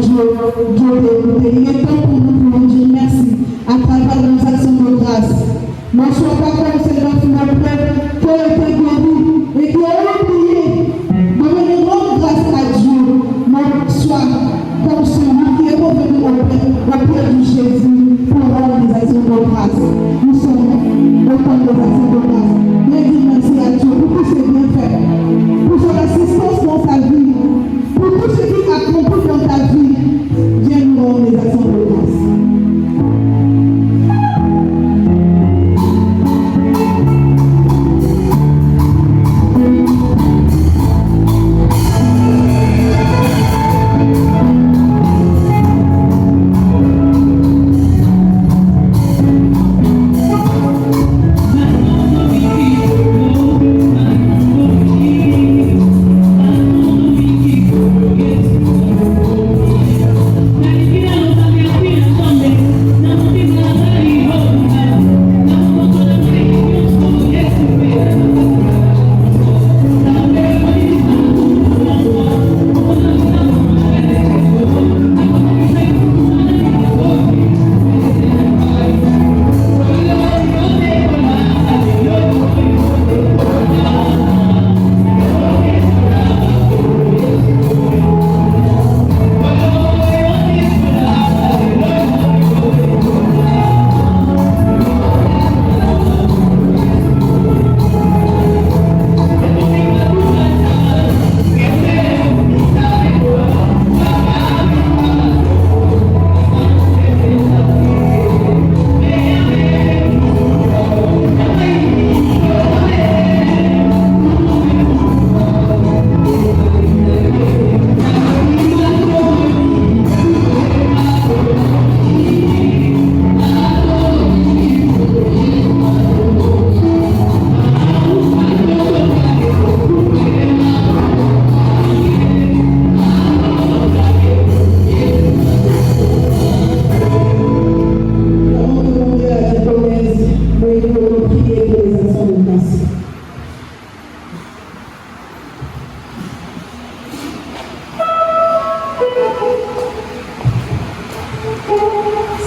Dieu, il est temps pour nous pour dire merci à travers nos actions de grâce. Ne sois pas comme Seigneur qui m'a peur, qui a été guéri et qui a oublié de venir rendre grâce à Dieu. Mais sois comme celui qui est revenu au Père du Jésus pour rendre des actions de grâce. Nous sommes autant des actions de grâce. Mais dis merci à Dieu pour tout ce qu'il a fait, pour son assistance dans ta vie, pour tout ce qu'il a accompli dans ta vie. Viens nous rendre des actions de grâce.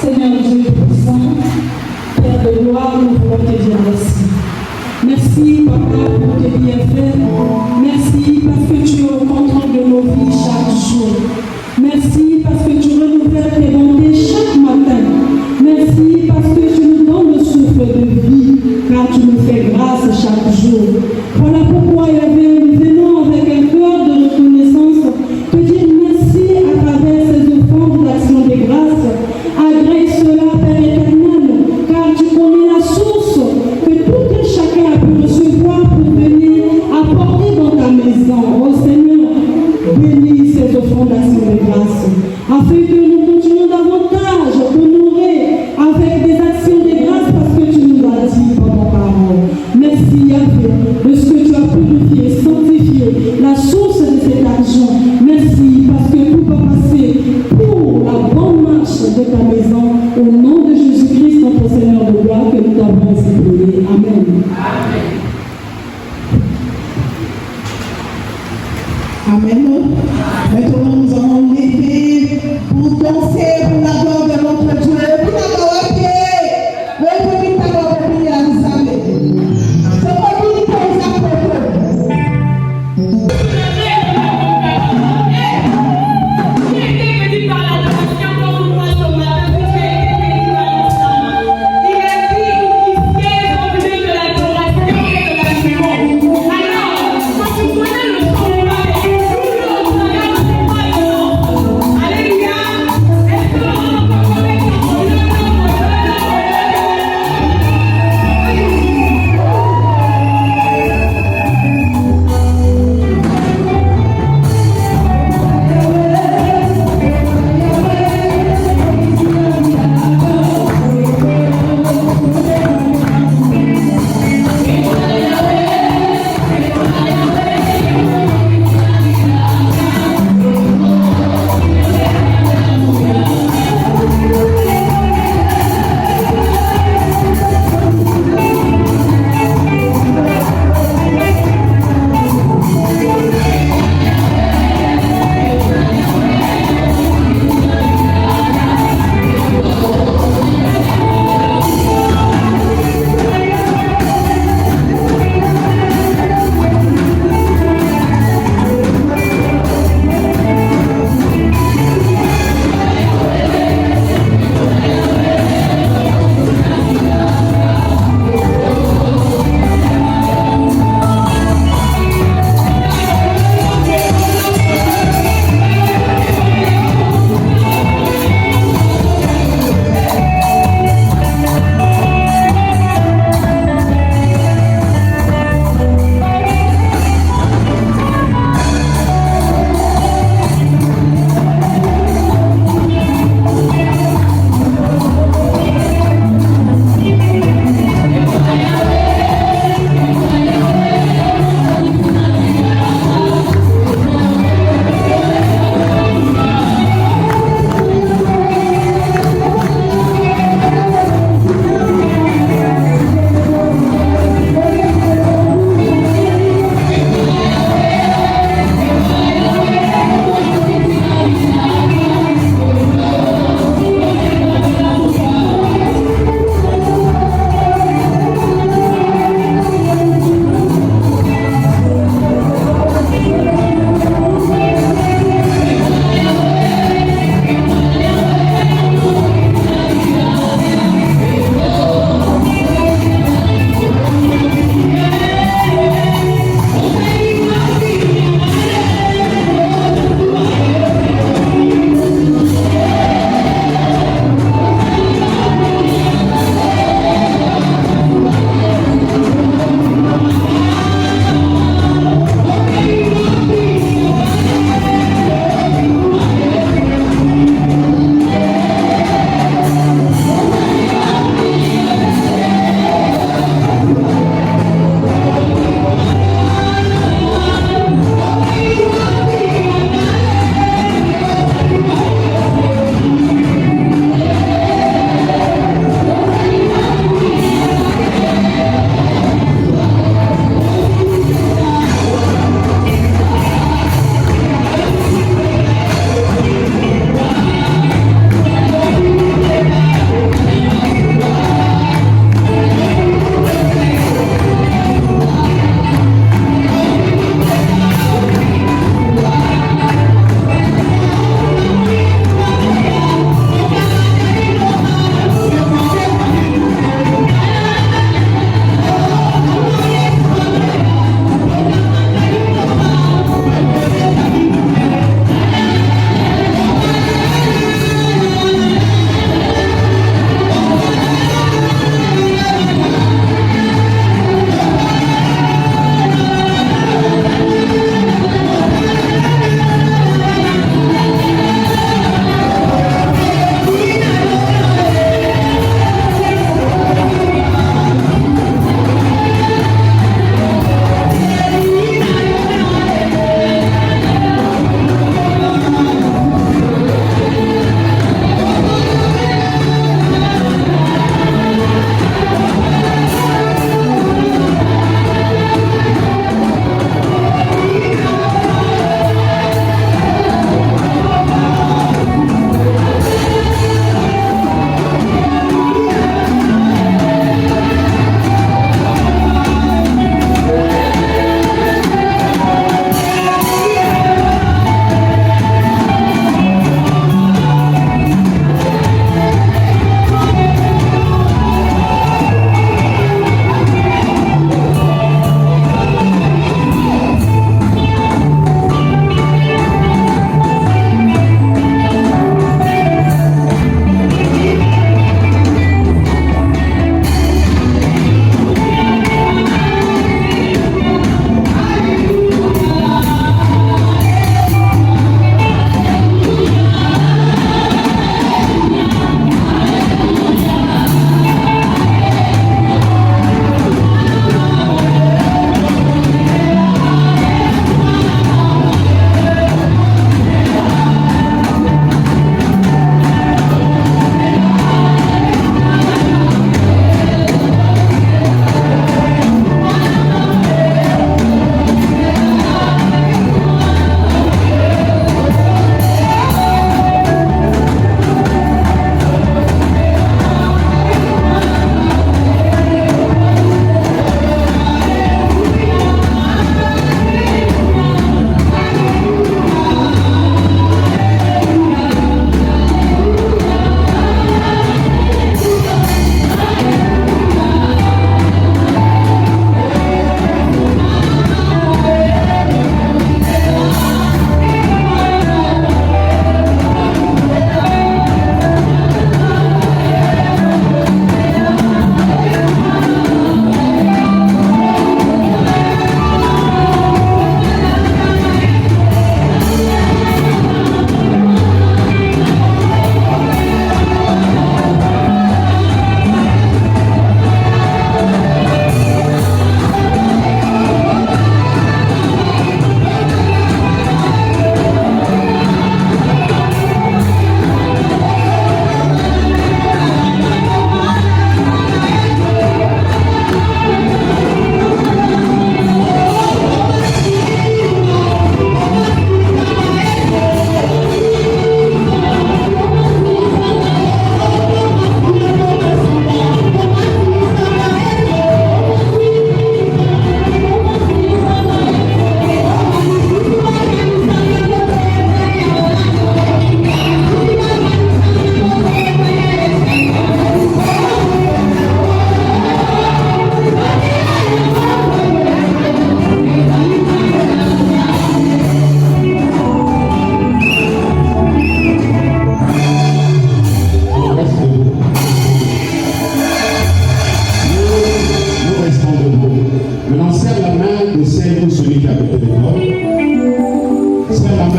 Seigneur Dieu Tout-Puissant, Père de gloire, nous voulons te dire merci. Merci, Papa, pour tes bienfaits. Merci parce que tu es au contrôle de nos vies chaque jour. Merci parce que tu renouvelles tes bontés chaque matin. Merci parce que tu nous donnes le souffle de vie, car tu nous fais grâce chaque jour. Voilà pourquoi, Yahvé, nous venons avec un cœur de reconnaissance te dire merci à travers ces offrandes d'action de grâce. Agrée cela, Père éternel, car tu connais la source que tout et chacun a pu recevoir pour venir apporter dans ta maison. Oh Seigneur, bénis ces offrandes d'action de grâce, afin que nous continuions davantage honorer avec des actions de grâce parce que tu nous as dit par ta parole. Merci Yahvé de ce que tu as purifié, sanctifié la source de cet argent. Merci parce que tout va passer pour la bonne marche de ta maison. Au nom de Jésus-Christ, notre Seigneur de gloire, que nous t'avons ainsi prié. Amen. Amen. Maintenant, nous allons lever pour danser pour la gloire de notre Dieu. Pour la gloire de Dieu. Alléluia.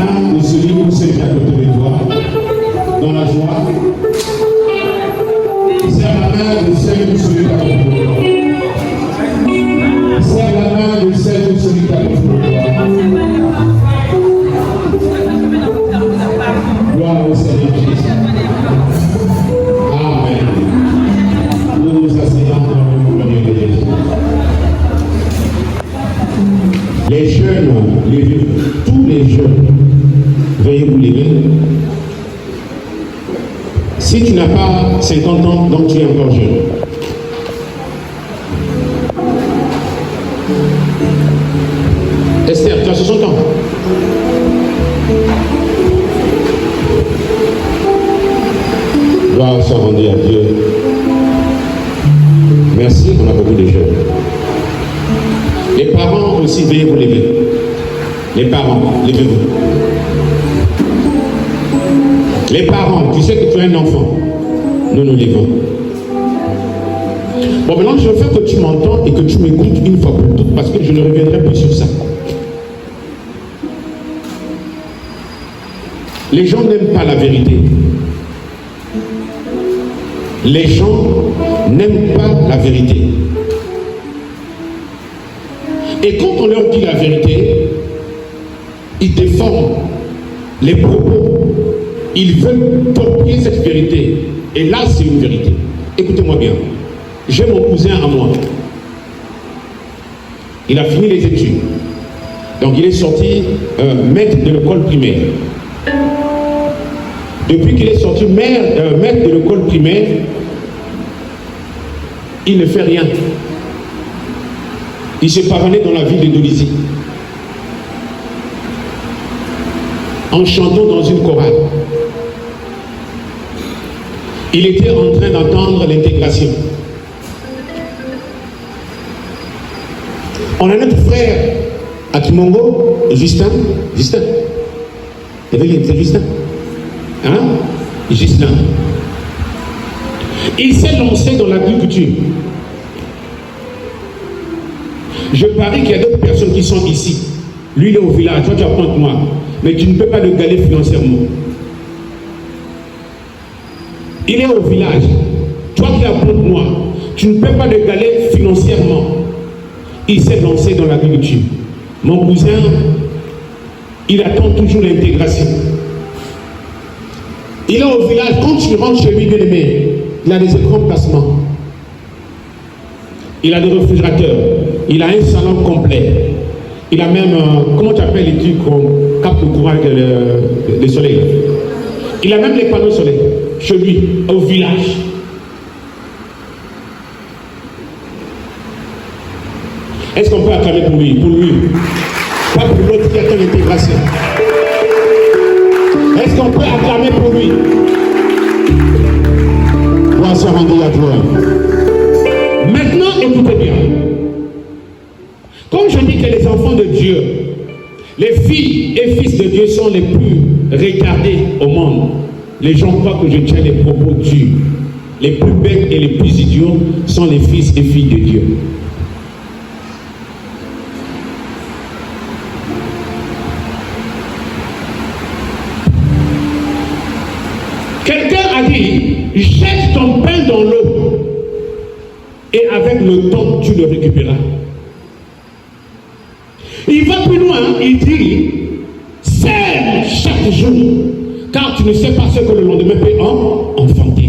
main de celui ou celle qui est à côté de toi, dans la joie. Serre la main de celle ou celui qui est à côté de toi. Serre la main de celle ou celui qui est à côté de toi. Gloire au Seigneur Jésus. Amen. Nous nous asseyons dans le nom de Jésus. Les jeunes, tous les jeunes, veuillez vous lever. Si tu n'as pas 50 ans, donc tu es encore jeune. Esther, tu as 60 ans. Gloire soit rendue à Dieu. Merci, on a beaucoup de jeunes. Les parents aussi, veuillez vous lever. Les parents, levez-vous. Les parents, tu sais que tu es un enfant. Nous nous levons. Bon, maintenant, je veux faire que tu m'entends et que tu m'écoutes une fois pour toutes, parce que je ne reviendrai plus sur ça. Les gens n'aiment pas la vérité. Les gens n'aiment pas la vérité. Et quand on leur dit la vérité, ils déforment les propos. Ils veulent copier cette vérité. Et là, c'est une vérité. Écoutez-moi bien. J'ai mon cousin à moi. Il a fini les études. Donc il est sorti maître de l'école primaire. Depuis qu'il est sorti maître de l'école primaire, il ne fait rien. Il s'est pavané dans la ville de Dolisie, en chantant dans une chorale. Il était en train d'entendre l'intégration. On a notre frère à Kimongo, Justin. Justin. C'est Justin. Hein? Justin. Il s'est lancé dans l'agriculture. Je parie qu'il y a d'autres personnes qui sont ici. Lui, il est au village. Toi, tu apprends que moi. Mais tu ne peux pas le galer financièrement. Il est au village. Toi qui apprends que moi, tu ne peux pas le galer financièrement. Il s'est lancé dans l'agriculture. Mon cousin, il attend toujours l'intégration. Il est au village. Quand tu rentres chez lui, bien aimé, il a des écrans placements. Il a des réfrigérateurs. Il a un salon complet. Il a même, comment tu appelles les trucs qu'on capte le courant avec le soleil. Il a même les panneaux solaires chez lui, au village. Est-ce qu'on peut acclamer pour lui? Pour lui. Pas pour l'autre qui attend l'intégration. Est-ce qu'on peut acclamer pour lui? Gloire soit rendue à Dieu. Maintenant, écoutez bien. Comme je dis que les enfants de Dieu, les filles et fils de Dieu sont les plus regardés au monde, les gens croient que je tiens les propos durs. Les plus bêtes et les plus idiots sont les fils et filles de Dieu. Quelqu'un a dit, jette ton pain dans l'eau et avec le temps tu le récupéreras. Il va plus loin, il dit, sème chaque jour, car tu ne sais pas ce que le lendemain peut enfanter.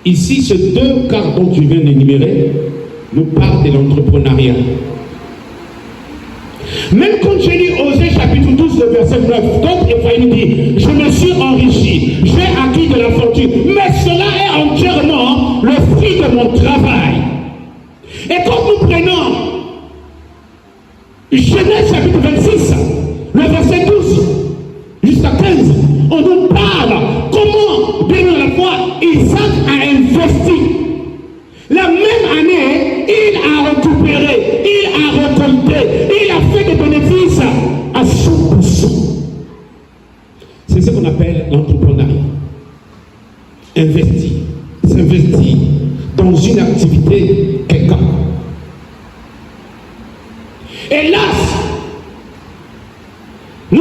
Ici, ces deux cas dont tu viens d'énumérer nous parlent de l'entrepreneuriat. Même quand je lis Osée chapitre 12, verset 9, quand Ephraïm dit, je me suis enrichi, j'ai acquis de la fortune, mais cela est entièrement le fruit de mon travail. Et quand nous prenons Genèse chapitre 26, le verset 12 jusqu'à 15, on nous parle comment, bien à la fois, Isaac a investi. La même année, il a récupéré, il a récolté, il a fait des bénéfices à 100%. C'est ce qu'on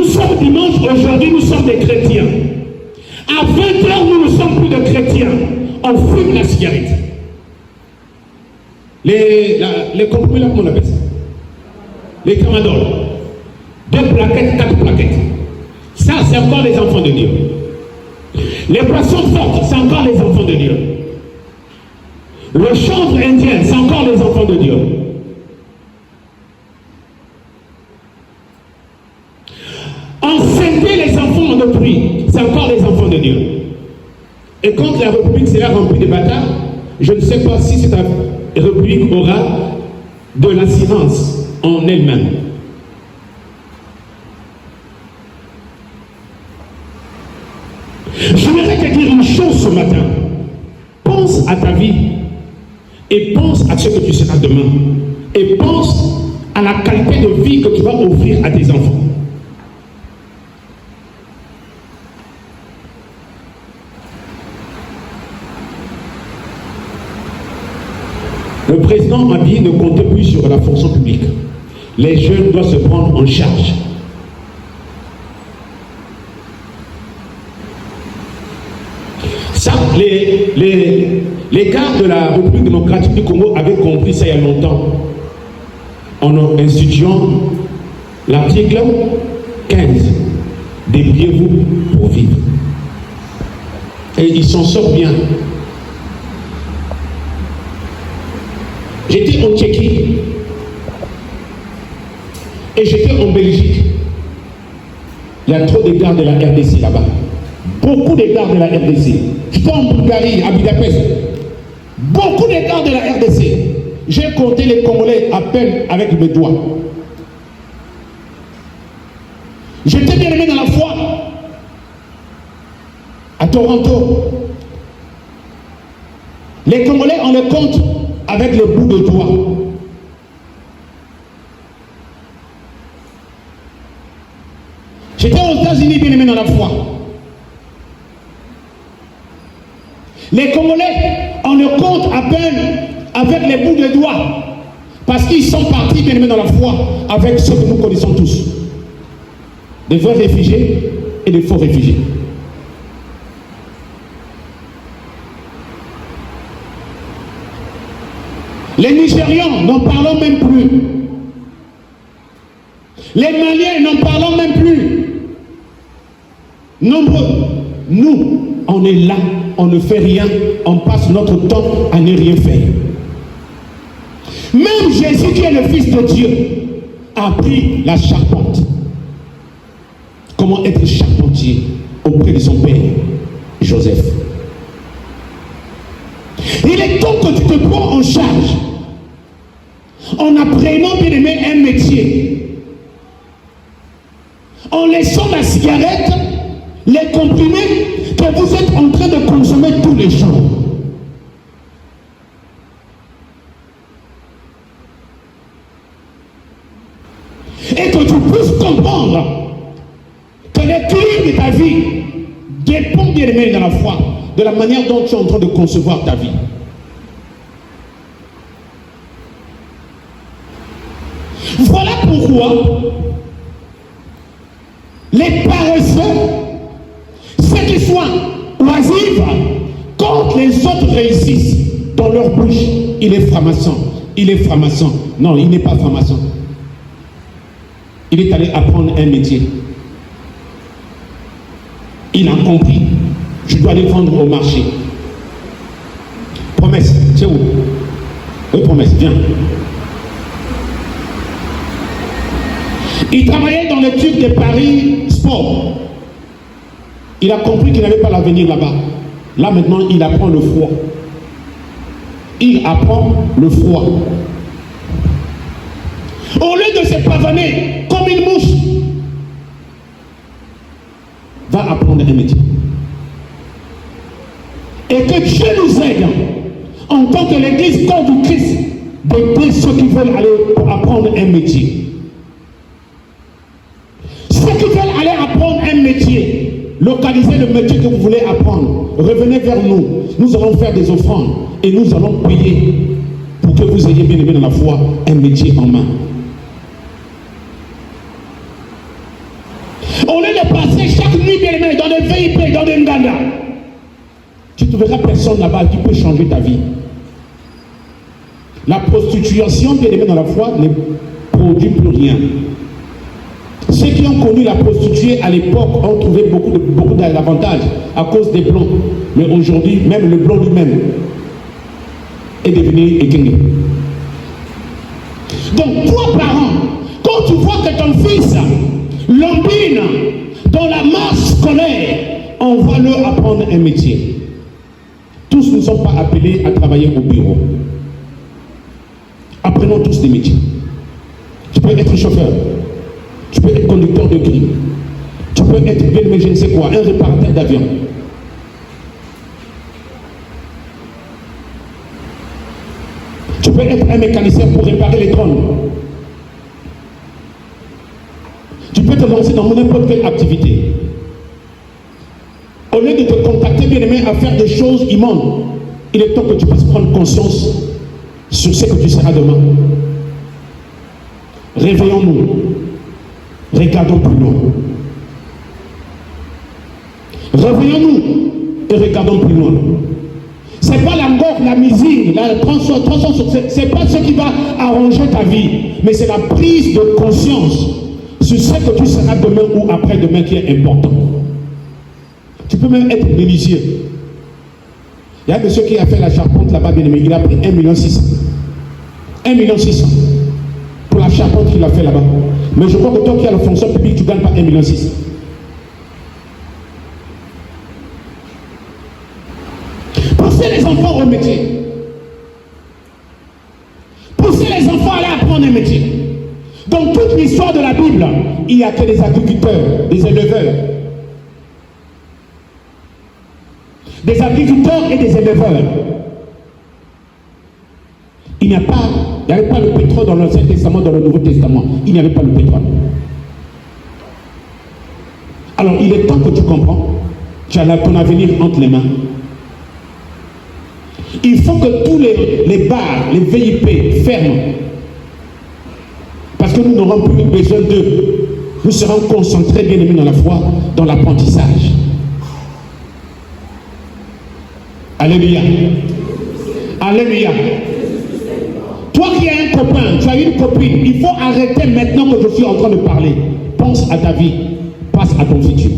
Nous sommes dimanche, aujourd'hui nous sommes des chrétiens. À 20h, nous ne sommes plus de chrétiens. On fume la cigarette. Les compromis là, comment on appelle ça? Les tramadol. 2 plaquettes, 4 plaquettes. Ça, c'est encore les enfants de Dieu. Les boissons fortes, c'est encore les enfants de Dieu. Le chanvre indien, c'est encore les enfants de Dieu. Enseigner les enfants d'autrui, c'est encore les enfants de Dieu. Et quand la République sera remplie de bâtards, je ne sais pas si cette République aura de l'assurance en elle-même. J'aimerais te dire une chose ce matin. Pense à ta vie et pense à ce que tu seras demain. Et pense à la qualité de vie que tu vas offrir à tes enfants. Le président m'a dit ne comptez plus sur la fonction publique. Les jeunes doivent se prendre en charge. Ça, les gars de la République démocratique du Congo avaient compris ça il y a longtemps. En instituant l'article 15. Débrouillez-vous pour vivre. Et ils s'en sortent bien. J'étais en Tchéquie et j'étais en Belgique. Il y a trop d'égards de la RDC là-bas. Beaucoup d'égards de la RDC. J'étais en Bulgarie, à Budapest. Beaucoup d'égards de la RDC. J'ai compté les Congolais à peine avec mes doigts. J'étais bien aimé dans la foi. À Toronto. Les Congolais, on les compte avec le bout de doigt. J'étais aux États-Unis bien aimé dans la foi. Les Congolais, on le compte à peine avec les bouts de doigts. Parce qu'ils sont partis bien aimés dans la foi avec ceux que nous connaissons tous. Des vrais réfugiés et des faux réfugiés. Les Nigérians, n'en parlons même plus. Les Maliens, n'en parlons même plus. Nombreux. Nous, on est là, on ne fait rien, on passe notre temps à ne rien faire. Même Jésus, qui est le Fils de Dieu, a pris la charpente. Comment être charpentier auprès de son père, Joseph. Il est temps que tu te prends en charge en apprenant bien aimé un métier, en laissant la cigarette, les comprimés que vous êtes en train de consommer tous les jours. Et que tu puisses comprendre que l'équilibre de ta vie dépend bien aimé dans la foi, de la manière dont tu es en train de concevoir ta vie. Voilà pourquoi les paresseux, ceux qui sont oisifs, quand les autres réussissent dans leur bouche, il est franc-maçon, il est franc-maçon. Non, il n'est pas franc-maçon. Il est allé apprendre un métier. Il a compris. Je dois les vendre au marché. Promesse, c'est où? Oui, promesse, viens. Il travaillait dans le truc de Paris Sport. Il a compris qu'il n'avait pas l'avenir là-bas. Là maintenant, il apprend le froid. Il apprend le froid. Au lieu de se pavaner comme une mouche, va apprendre un métier. Et que Dieu nous aide, en tant que l'église corps du Christ, d'aider ceux qui veulent aller apprendre un métier. Ceux qui veulent aller apprendre un métier, localisez le métier que vous voulez apprendre. Revenez vers nous. Nous allons faire des offrandes et nous allons payer pour que vous ayez bien aimé dans la foi un métier en main. aujourd'hui, bien aimé, dans des VIP, dans des Nganda, tu ne trouveras personne là-bas qui peut changer ta vie. La prostitution, bien aimé, dans la foi, ne produit plus rien. Ceux qui ont connu la prostituée à l'époque ont trouvé beaucoup d'avantages à cause des blonds. Mais aujourd'hui, même le blond lui-même est devenu équingé. Donc, toi, parent, quand tu vois que ton fils lambine dans la masse scolaire, envoie-le apprendre un métier. Tous ne sont pas appelés à travailler au bureau. Apprenons tous des métiers. Tu peux être chauffeur. Tu peux être conducteur de grille. Tu peux être bien, mais je ne sais quoi, un réparateur d'avion. Tu peux être un mécanicien pour réparer les drones. Tu peux te lancer dans n'importe quelle activité. Au lieu de te contacter, bien aimé, à faire des choses immondes, il est temps que tu puisses prendre conscience sur ce que tu seras demain. Réveillons-nous. Regardons plus loin. Réveillons-nous et regardons plus loin. Ce n'est pas la musique, la transformation, ce n'est pas ce qui va arranger ta vie, mais c'est la prise de conscience sur ce que tu seras demain ou après-demain qui est important. Tu peux même être menuisier. Il y a un monsieur qui a fait la charpente là-bas, bien aimé, il a pris 1,6 million. 1,6 million pour la charpente qu'il a fait là-bas. Mais je crois que toi qui as la fonction publique, tu ne gagnes pas 1,6 million. Poussez les enfants au métier. Poussez les enfants à aller apprendre un métier. Dans toute l'histoire de la Bible, il n'y a que des agriculteurs, des éleveurs. Des agriculteurs et des éleveurs. Il n'y avait pas le pétrole dans l'Ancien Testament, dans le Nouveau Testament. Il n'y avait pas le pétrole. Alors, il est temps que tu comprends. Tu as ton avenir entre les mains. Il faut que tous les bars, les VIP ferment. Parce que nous n'aurons plus besoin d'eux. Nous serons concentrés, bien aimés dans la foi, dans l'apprentissage. Alléluia. Alléluia. Toi qui as un copain, tu as une copine, il faut arrêter maintenant que je suis en train de parler. Pense à ta vie, passe à ton futur.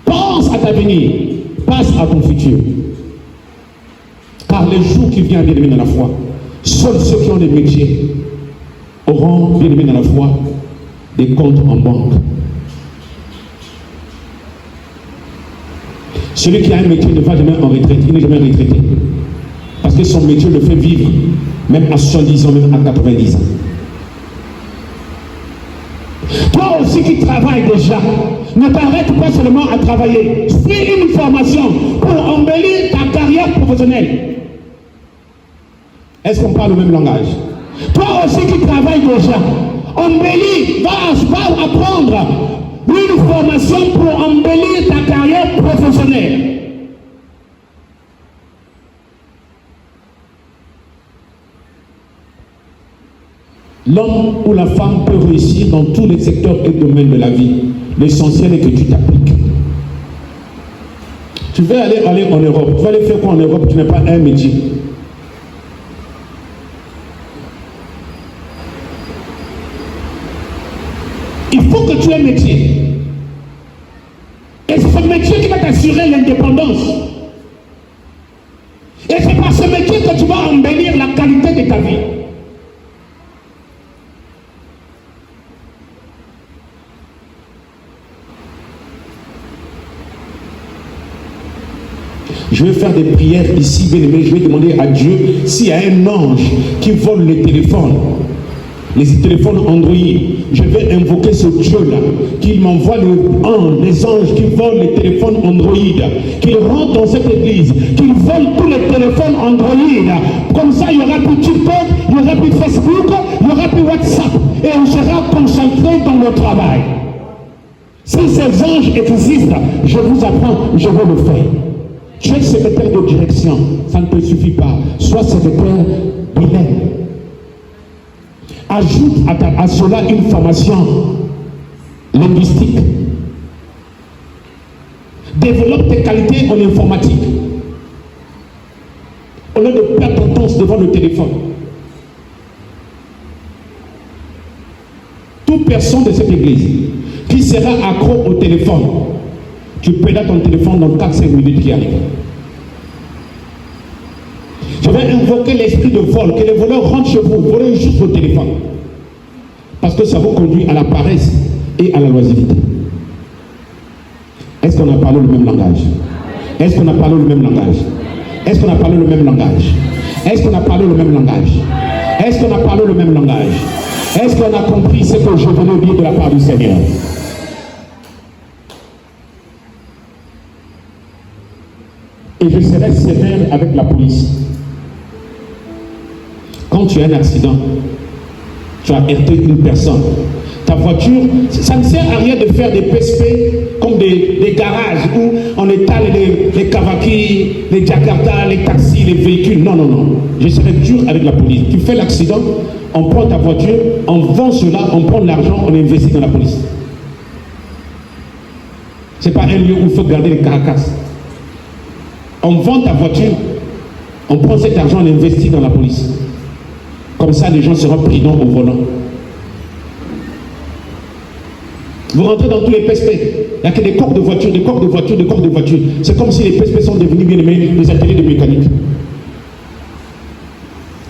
Pense à ta venir, passe à ton futur. Car les jours qui viennent, bien aimés dans la foi, seuls ceux qui ont des métiers auront, bien aimés dans la foi, des comptes en banque. Celui qui a un métier ne va jamais en retraite, il n'est jamais retraité. Parce que son métier le fait vivre, même à 70 ans, même à 90 ans. Toi aussi qui travailles déjà, ne t'arrête pas seulement à travailler. Fais une formation pour embellir ta carrière professionnelle. Est-ce qu'on parle le même langage? Toi aussi qui travailles déjà, embellis, va apprendre une formation pour embellir ta carrière professionnelle. L'homme ou la femme peut réussir dans tous les secteurs et domaines de la vie. L'essentiel est que tu t'appliques. Tu veux aller en Europe. Tu vas aller faire quoi en Europe? Tu n'as pas un métier. Il faut que tu aies un métier. Et c'est ce métier qui va t'assurer l'indépendance. Et c'est par ce métier que tu vas embellir la qualité de ta vie. Je vais faire des prières ici, bien aimé. Je vais demander à Dieu s'il y a un ange qui vole les téléphones Android. Je vais invoquer ce Dieu-là, qu'il m'envoie les anges qui volent les téléphones Android, qu'ils rentrent dans cette église, qu'ils volent tous les téléphones Android. Comme ça, il n'y aura plus TikTok, il n'y aura plus Facebook, il n'y aura plus WhatsApp. Et on sera concentré dans le travail. Si ces anges existent, je vous apprends, je vais le faire. Tu es secrétaire de direction, ça ne te suffit pas. Sois secrétaire bilingue. Ajoute à cela une formation linguistique. qualité en informatique. Au lieu de perdre ton temps devant le téléphone. Toute personne de cette église qui sera accro au téléphone, tu perds ton téléphone dans 4-5 minutes qui arrivent. Je vais invoquer l'esprit de vol, que les voleurs rentrent chez vous, volez juste au téléphone. Parce que ça vous conduit à la paresse et à la loisiveté. Est-ce qu'on a parlé le même langage? Est-ce qu'on a parlé le même langage? Est-ce qu'on a parlé le même langage? Est-ce qu'on a parlé le même langage? Est-ce qu'on a parlé le même langage? Est-ce qu'on a compris ce que je venais dire de la part du Seigneur? Et je serai sévère avec la police. Quand tu as un accident, tu as heurté une personne, ta voiture, ça ne sert à rien de faire des PSP comme des garages où on étale les Kawaki, les Jakarta, les taxis, les véhicules. Non, non, non. Je serai dur avec la police. Tu fais l'accident, on prend ta voiture, on vend cela, on prend l'argent, on investit dans la police. Ce n'est pas un lieu où il faut garder les caracas. On vend ta voiture, on prend cet argent, on investit dans la police. Comme ça, les gens seront prudents au volant. Vous rentrez dans tous les PSP, il n'y a que des coques de voiture, des coques de voiture, des coques de voiture. C'est comme si les PSP sont devenus bien aimés des ateliers de mécanique.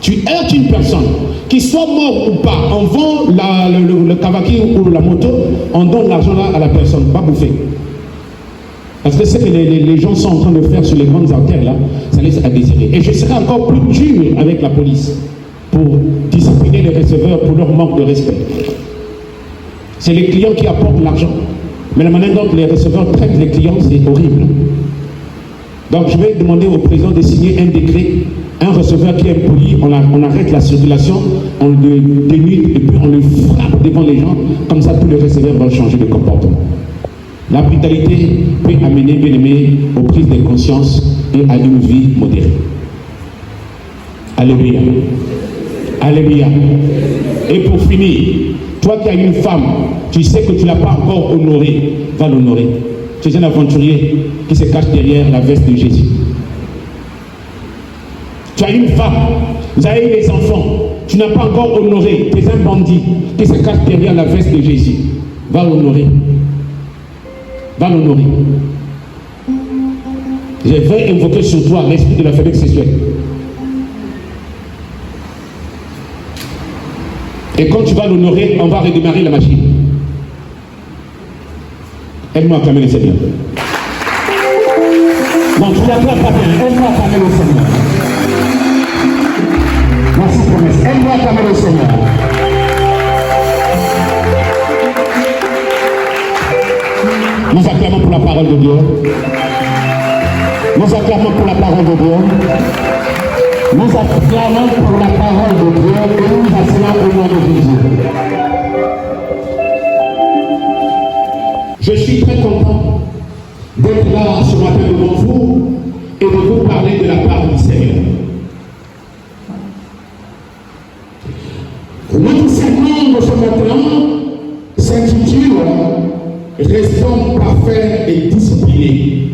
Tu heurtes une personne, qu'il soit mort ou pas, on vend le Kawaki ou la moto, on donne l'argent là à la personne, pas bouffer. Parce que ce que les gens sont en train de faire sur les grandes artères là, ça laisse à désirer. Et je serai encore plus dur avec la police pour discipliner les receveurs pour leur manque de respect. C'est les clients qui apportent l'argent. Mais la manière dont les receveurs traitent les clients, c'est horrible. Donc je vais demander au président de signer un décret. Un receveur qui est impoli, on arrête la circulation, on le dénude et puis on le frappe devant les gens. Comme ça, tous les receveurs vont changer de comportement. La brutalité peut amener, bien aimé, aux prises de conscience et à une vie modérée. Alléluia. Alléluia. Et pour finir, toi qui as une femme, tu sais que tu ne l'as pas encore honorée, va l'honorer. Tu es un aventurier qui se cache derrière la veste de Jésus. Tu as une femme, vous avez eu des enfants, tu n'as pas encore honoré, tu es un bandit qui se cache derrière la veste de Jésus. Va l'honorer. Va l'honorer. Je vais invoquer sur toi l'esprit de la faiblesse sexuelle. Et quand tu vas l'honorer, on va redémarrer la machine. Aide-moi à acclamer le Seigneur. Non, tu l'acclames pas bien. Aide-moi à acclamer le Seigneur. Merci promesse. Aide-moi à acclamer le Seigneur. Nous acclamons pour la parole de Dieu. Nous acclamons pour la parole de Dieu. Nous acclamons pour la parole de Dieu et nous acclamons au nom de Jésus. Je suis très content d'être là ce matin devant vous et de vous parler de la part du Seigneur. Notre sermon de ce matin s'intitule « Restons parfaits et disciplinés ».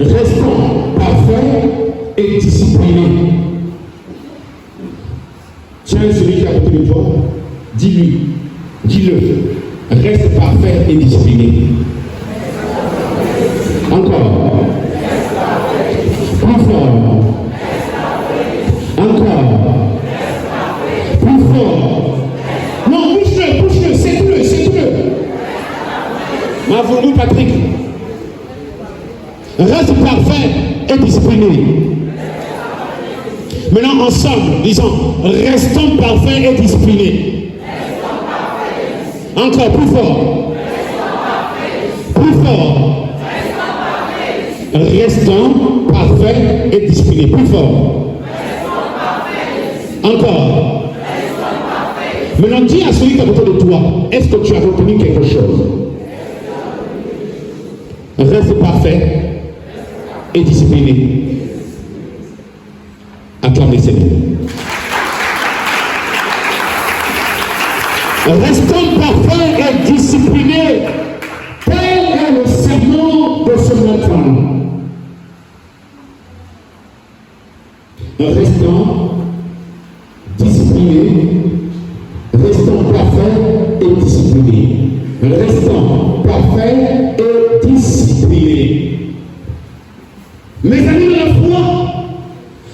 Restons parfaits et disciplinés. Tiens celui qui est à côté de toi, dis-lui, dis-le. Reste parfait et discipliné. Encore. Plus fort. Encore. Plus fort. Non, bouge-le, c'est-le. M'avons-nous, Patrick? Reste parfait et discipliné. Maintenant, ensemble, disons, restons parfaits et disciplinés. Encore plus fort. Plus fort. Restons parfaits et disciplinés. Plus fort. Encore. Maintenant, dis à celui qui est autour de toi, est-ce que tu as retenu quelque chose? Reste parfait et discipliné. Acclame le Seigneur. Restons parfaits et disciplinés. Tel est le serment Restons disciplinés, restons parfaits et disciplinés. Restons parfaits et disciplinés. Mes amis de la foi,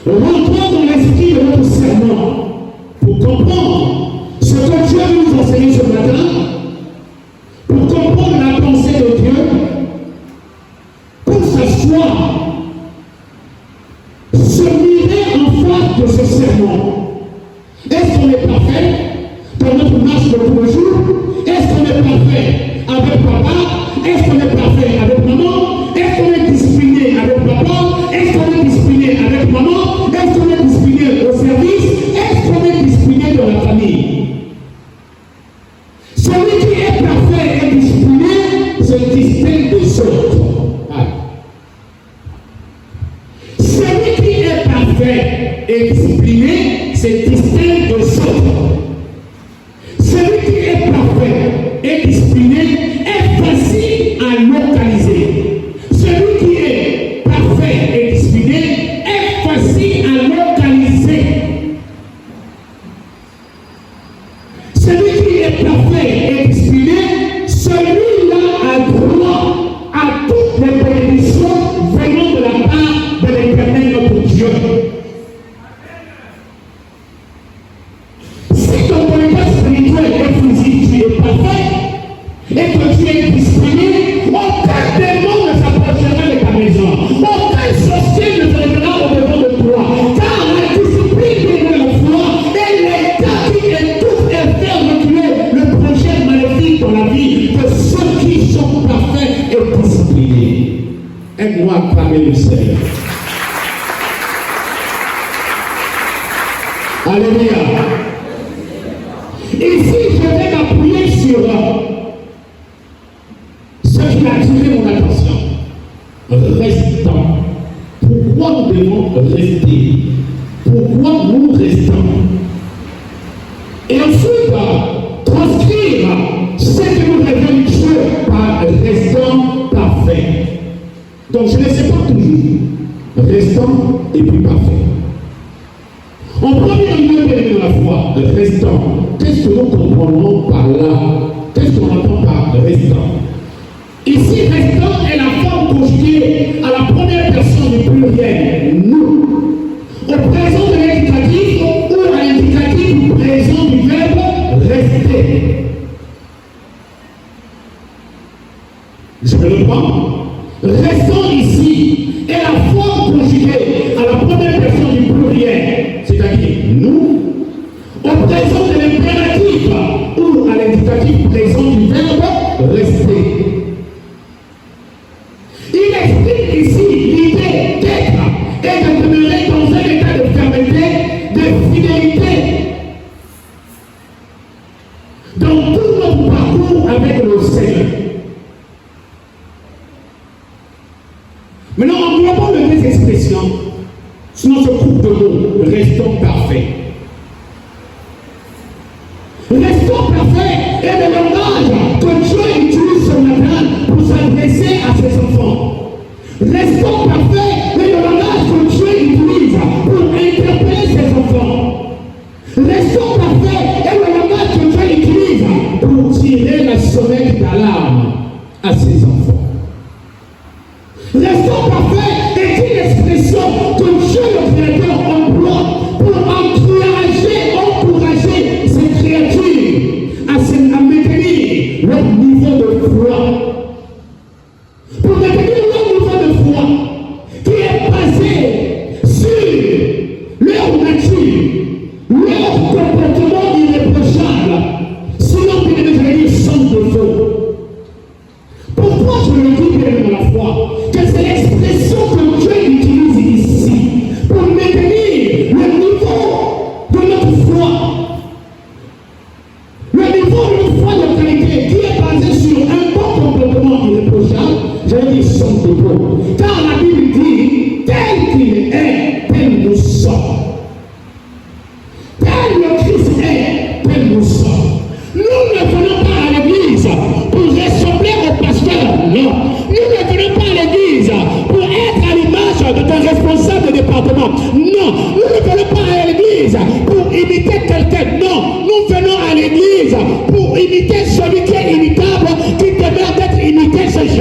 rentrons dans l'esprit de notre serment pour comprendre ce que Dieu nous enseigne ce matin, pour comprendre la pensée de Dieu, pour s'asseoir, se mirer en face de ce serment. Est-ce qu'on est parfait dans notre marche de tous les jours? Est-ce qu'on est parfait avec papa? Est-ce qu'on est parfait avec maman? Est-ce qu'on est discipliné avec papa? Est-ce qu'on est discipliné avec maman? Est-ce qu'on est discipliné au service? Est-ce qu'on est discipliné dans la famille? Celui qui est parfait et discipliné se distingue des autres. Celui qui est parfait et discipliné se distingue des autres. Celui qui est parfait et discipliné est facile à localiser. Celui qui est parfait et discipliné est facile à localiser. Celui qui est parfait et discipliné, celui-là a droit à toutes les bénédictions venant de la part de l'Éternel notre Dieu. Si ton état spirituel est physique, tu es parfait et que tu es discipliné, aucun démon ne s'approchera de ta maison. Aucun sorcier ne se lèvera au-devant de toi. Car la discipline de la foi est l'état qui étouffe et fait reculer le projet maléfique dans la vie de ceux qui sont parfaits et disciplinés. Aide-moi à acclamer le Seigneur. Alléluia. Ici, je vais m'appuyer sur ce qui a attiré mon attention. Restons. Pourquoi nous devons rester? Pourquoi nous restons? Et ensuite, transcrire ce que nous révèle Dieu par restons parfaits. Donc, je ne sais pas toujours. Restons et puis parfaits. En premier lieu, de la foi, restons. Qu'est-ce que nous comprenons par là? Qu'est-ce qu'on entend par restant? Ici, restant est la forme conjuguée à la première personne du pluriel, nous. Au présent de l'indicatif ou à l'indicatif du présent du verbe rester. Je vais le prendre. Restant ici est la forme conjuguée à la première personne du pluriel, c'est-à-dire nous, au présent de l'impératif ou à l'indicatif présent du verbe rester. Il explique ici l'idée d'être et de demeurer dans un état de fermeté, de fidélité dans tout notre parcours avec le Seigneur. Maintenant, englobons les deux expressions sur notre groupe de mots. Restons parfaits. Restons parfaits est le langage que Dieu utilise ce matin pour s'adresser à ses enfants. Restons parfaits est le langage que Dieu utilise pour interpeller ses enfants. Restons parfaits est le langage que Dieu utilise pour tirer la sonnette d'alarme à ses enfants. Restons parfaits est une expression que Dieu le Créateur emploie pour encourager ses créatures à maintenir leur niveau de foi. Pour maintenir leur niveau de foi qui est basé sur leur nature, leur comportement irréprochable, sinon bien je vais dire sans défaut. Pourquoi je le dis bien dans la foi? Que c'est l'expression que Dieu utilise ici pour maintenir le niveau de notre foi. Le niveau de notre foi de qualité qui est basé sur un bon comportement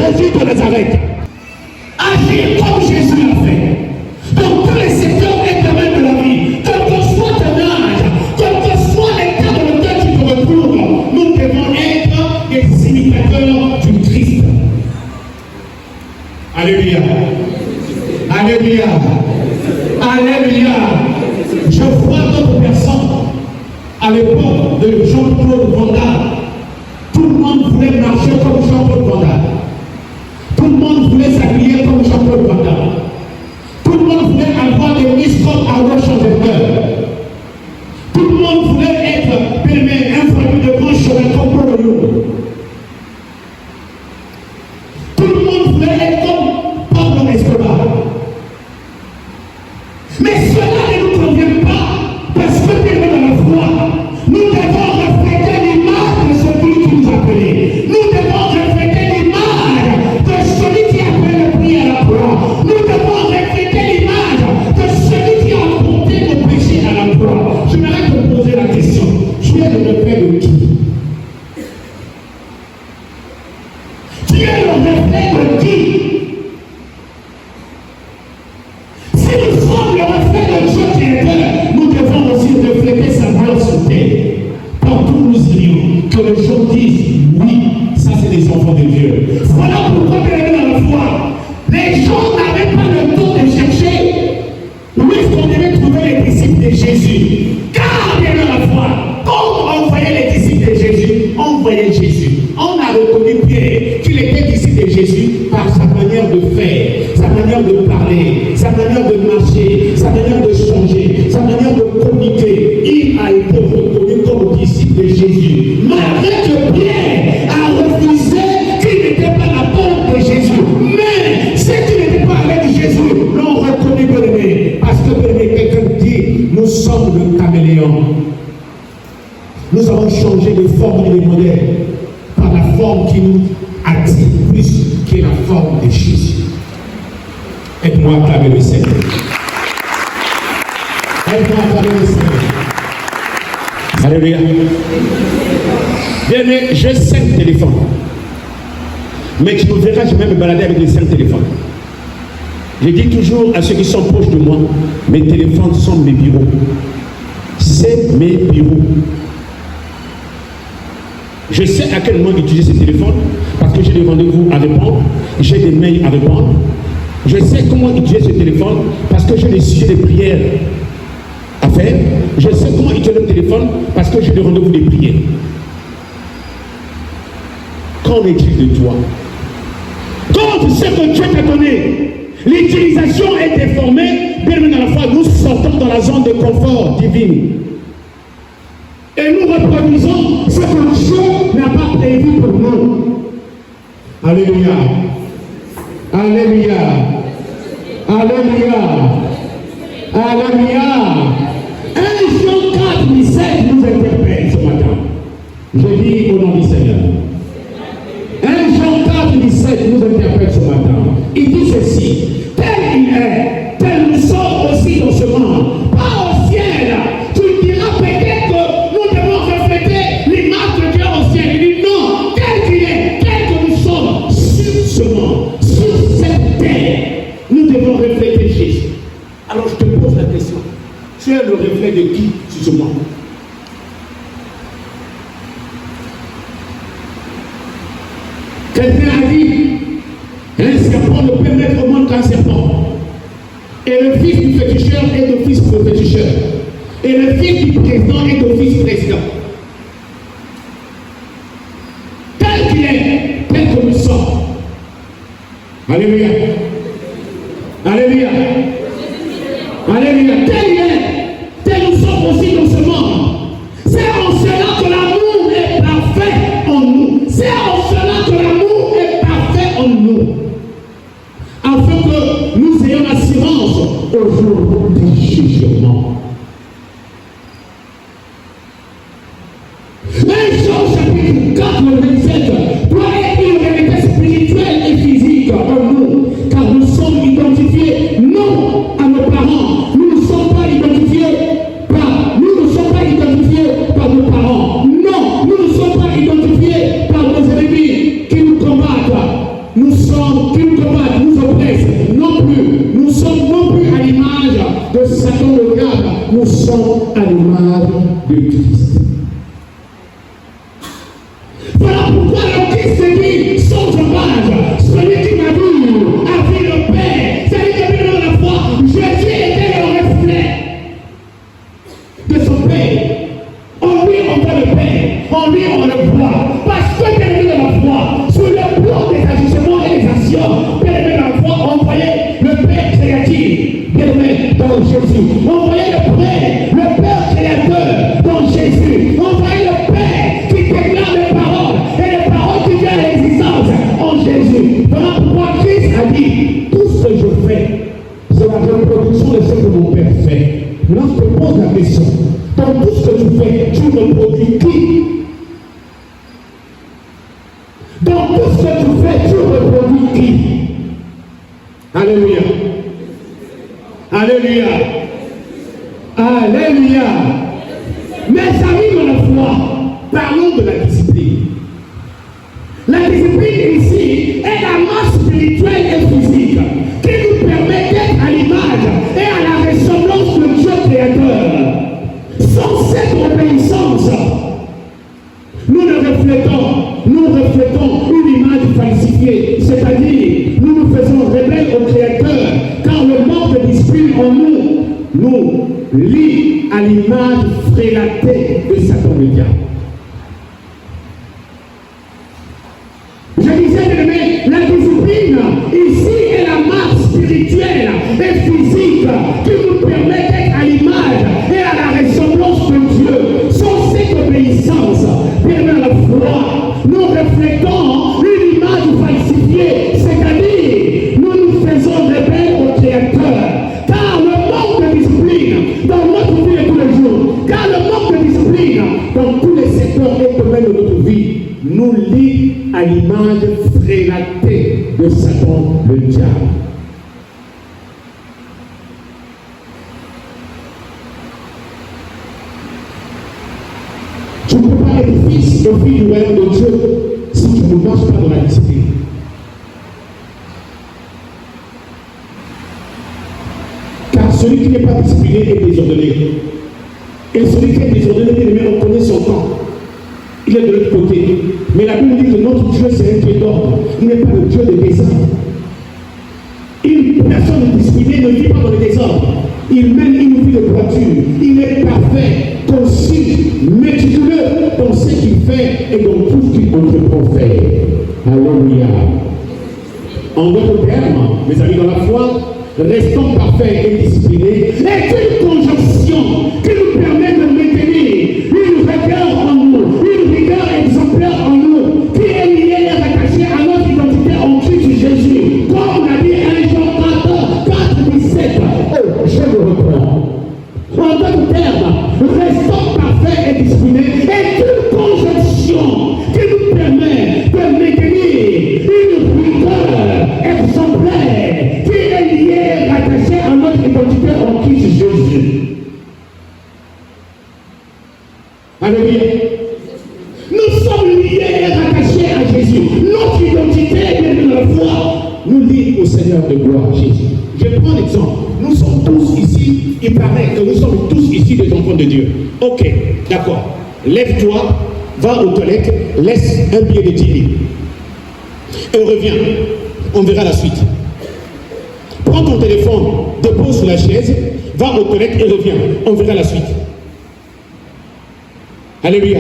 Jésus de Nazareth. Agir comme Jésus l'a fait. Dans tous les secteurs éternels de la vie, quel que soit ton âge, quel que soit l'état dans lequel tu te retrouves, nous devons être des imitateurs du Christ. Alléluia. Alléluia. Alléluia. Je vois d'autres personnes à l'époque de Jean-Claude Van Damme. Tout le monde voulait marcher comme Jean-Claude Van Damme. Tout le monde voulait s'habiller comme Jean-Claude Van Damme. Tout le monde voulait avoir des mises comme Arnaud Schwarzenegger. Tout le monde voulait être un produit de grand chemin comme Paul Young. Tout le monde voulait être comme Pablo Escobar. Mais cela ne nous convient pas parce que dans la foi, nous devons refléter l'image de celui qui nous a appelés. Nous devons refléter l'image de celui qui a fait le prix à la croix. Nous devons refléter l'image de celui qui a porté nos péchés à la croix. Je m'arrête de poser la question. Tu es le reflet de qui? Tu es le reflet de qui? Si nous sommes le reflet de Dieu qui est là, nous devons aussi refléter sa gloire sur terre. Partout où nous irions, que les gens disent, oui, ça c'est des enfants de Dieu. Voilà pourquoi, bien dans la foi, les gens n'avaient pas le temps de chercher où est-ce qu'on devait trouver les disciples de Jésus. Car, bien dans la foi, quand on voyait les disciples de Jésus, on voyait Jésus. On a reconnu Pierre qu'il était disciple de Jésus par sa manière de faire, sa manière de parler, sa manière de marcher, sa manière de changer, sa manière de communiquer. Il a été reconnu comme disciple de Jésus. Malgré que Pierre a refusé qu'il n'était pas l'apôtre de Jésus. Mais ceux qui n'étaient pas avec Jésus l'ont reconnu bien aimé. Parce que bien aimé, quelqu'un dit, nous sommes le caméléon. Nous avons changé de forme et de modèle par la forme qui nous attire plus, qui est la forme de Jésus. Aide-moi à acclamer le Seigneur. Aide-moi à acclamer le Seigneur. Alléluia. Bien aimé, j'ai 5 téléphones. Mais tu me verras, je vais me balader avec les 5 téléphones. Je dis toujours à ceux qui sont proches de moi, mes téléphones sont mes bureaux. C'est mes bureaux. Je sais à quel moment utiliser ce téléphone parce que j'ai des rendez-vous à répondre, j'ai des mails à répondre. Je sais comment utiliser ce téléphone parce que j'ai des sujets de prière à faire. Je sais comment utiliser le téléphone parce que j'ai des rendez-vous de prière. Qu'en est-il de toi? Quand tu sais que Dieu t'a donné, l'utilisation est déformée, bien dans la foi, nous sortons dans la zone de confort divine. Et nous reproduisons ce que Dieu n'a pas prévu pour nous. Alléluia. Alléluia. Alléluia. Alléluia. 1 Jean 4, 17 nous interpelle ce matin. Je dis au nom du Seigneur. 1 Jean 4, 17 nous interpelle ce matin. Il dit ceci. Tel il est, tel nous sommes aussi dans ce monde. Pas au ciel. Tu diras peut-être que nous devons refléter l'image de Dieu au ciel. Il dit non, tel qu'il est, tel que nous sommes sur ce monde, sur cette terre, nous devons refléter Jésus. Alors je te pose la question. Tu es le reflet de qui sur ce monde? Quelqu'un a dit, un serpent ne peut mettre au monde qu'un serpent. Et le fils du féticheur est d'office le féticheur. Et le fils du président est d'office président. Tel qu'il est, tel que nous sommes. Alléluia. Alléluia. Alléluia. Tel il est, tel nous sommes aussi dans ce monde. C'est en cela que l'amour est parfait en nous. C'est en cela que l'amour est parfait en nous. Afin que nous ayons l'assurance au jour du jugement. 1 Jean chapitre 4, verset 7 doit être une réalité spirituelle et physique en nous. Car Jésus se dit, sans dommage, celui qui m'a vu a vu le Père. C'est-à-dire que dans la foi, Jésus était le reflet de son Père. En lui, on voit le Père. En lui, on le voit. Parce que bien dans la foi, sur le plan des agissements et des actions, bien dans la foi, on voyait le Père créatif, bien dans Jésus. On voyait le Père créateur dans Jésus. On voyait le Père qui déclare les paroles et les paroles qui viennent à l'existence en Jésus. Voilà pourquoi Christ a dit, tout ce que je fais, c'est la reproduction de ce que mon Père fait. Maintenant, je te pose la question. Dans tout ce que tu fais, tu reproduis qui? Dans tout ce que tu fais, tu reproduis qui? Alléluia. Alléluia. Alléluia. Mes amis dans la foi, parlons de la discipline. La discipline ici est la marche spirituelle et physique qui nous permet d'être à l'image et à la ressemblance de Dieu créateur. Sans cette obéissance, nous reflétons une image falsifiée, c'est-à-dire nous nous faisons rebelles au Créateur, car le manque de discipline en nous lie à l'image frélatée de Satan le diable. Je disais, mais la discipline ici est la marche spirituelle et physique qui nous permet d'être à l'image et à la ressemblance de Dieu. Sans cette obéissance, permet la foi, nous reflétons une image falsifiée, c'est-à-dire nous nous faisons rebelles au Créateur. Car le manque de discipline dans notre vie de tous les jours, car le manque de discipline dans tous les secteurs et domaines de notre vie, nous lie à l'image frélatée de Satan le diable. Tu ne peux pas être fils et fille du royaume de Dieu si tu ne marches pas dans la discipline. Car celui qui n'est pas discipliné est désordonné. Et celui qui est désordonné, on connaît son temps. Il est de l'autre côté. Mais la Bible dit que notre Dieu, c'est un Dieu d'ordre. Il n'est pas le Dieu de désordre. Une personne disciplinée ne vit pas dans le désordre. Il mène une vie de droiture. Il est parfait, concis, méticuleux dans ce qu'il fait et dans tout ce qu'il entreprend faire. Alléluia. En d'autres termes, mes amis dans la foi, restons parfaits et disciplinés est une conjonction qui nous permet de maintenir une rigueur en nous, une rigueur exemplaire en nous, qui est liée et rattachée à notre identité en Christ Jésus. Comme on a dit 1 Jean 4, 17. Oh, je le reprends. En d'autres termes, restons parfaits et disciplinés est une conjonction qui nous permet de maintenir une rigueur exemplaire qui est liée et rattachée à notre identité en Christ Jésus. Alléluia. Nous sommes liés et rattachés à Jésus. Notre identité est dans la foi nous lie au Seigneur de gloire, Jésus. Je prends l'exemple. Nous sommes tous ici, il paraît que nous sommes tous ici des enfants de Dieu. Ok, d'accord. Lève-toi, va aux toilettes, laisse un billet de 10 livres. Et reviens. On verra la suite. Prends ton téléphone, dépose sur la chaise, va aux toilettes et reviens. On verra la suite. Alléluia.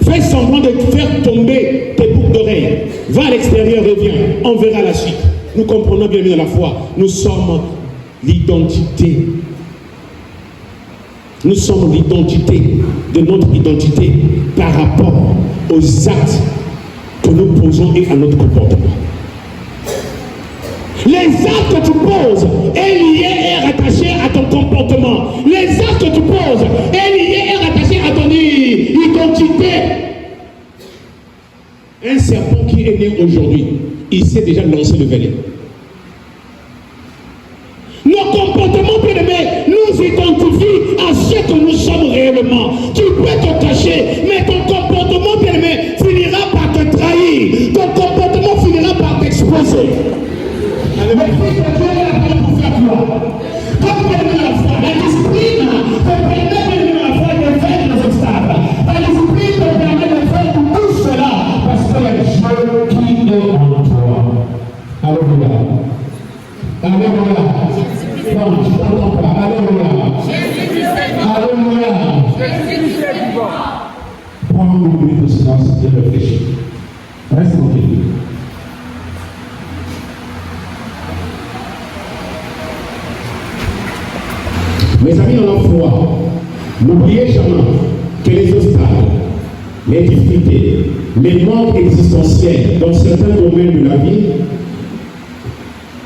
Fais semblant de faire tomber tes boucles d'oreilles. Va à l'extérieur, reviens. On verra la suite. Nous comprenons bien dans la foi. Nous sommes l'identité. Nous sommes l'identité de notre identité par rapport aux actes que nous posons et à notre comportement. Les actes que tu poses est lié et rattaché à ton comportement. Les actes que tu poses est lié et rattaché à ton identité. Un serpent qui est né aujourd'hui, il sait déjà lancer le venin. Nos comportements, bien-aimés, nous identifient à ce que nous sommes réellement. Tu peux te cacher, mais ton comportement, bien-aimé, finira par te trahir. Ton comportement finira par t'exposer. Le Fils de Dieu est là pour faire toi. Comme bien-aimé la foi, la discipline te permet, bien-aimé la foi, de faire les obstacles. La discipline te permet de faire tout cela parce que Dieu Alléluia. Alléluia. Non, je ne t'entends pas. Alléluia. Alléluia. Prends une minute de silence et réfléchis. Reste tranquille. Mes amis dans la foi, n'oubliez jamais que les obstacles, les difficultés, les manques existentiels dans certains domaines de la vie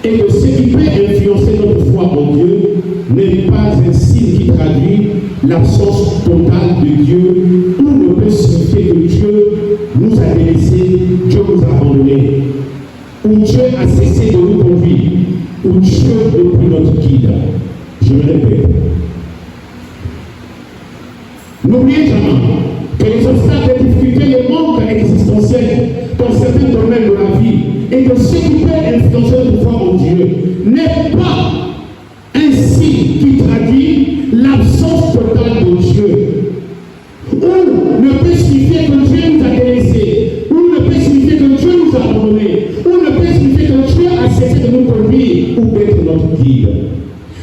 et de ce qui peut influencer notre foi en Dieu n'est pas un signe qui traduit l'absence totale de Dieu ou ne peut signifier que Dieu nous a délaissés, Dieu nous a abandonnés, ou Dieu a cessé de nous conduire, ou Dieu n'est plus notre guide. Je me répète. N'oubliez jamais que les obstacles, les difficultés, les manques existentiels dans certains domaines de la vie et que ce qui peut influencer notre foi en Dieu n'est pas un signe qui traduit l'absence totale de Dieu, ou ne peut signifier que Dieu nous a délaissés, ou ne peut signifier que Dieu nous a abandonnés, ou ne peut signifier que Dieu a cessé de nous conduire ou d'être notre guide.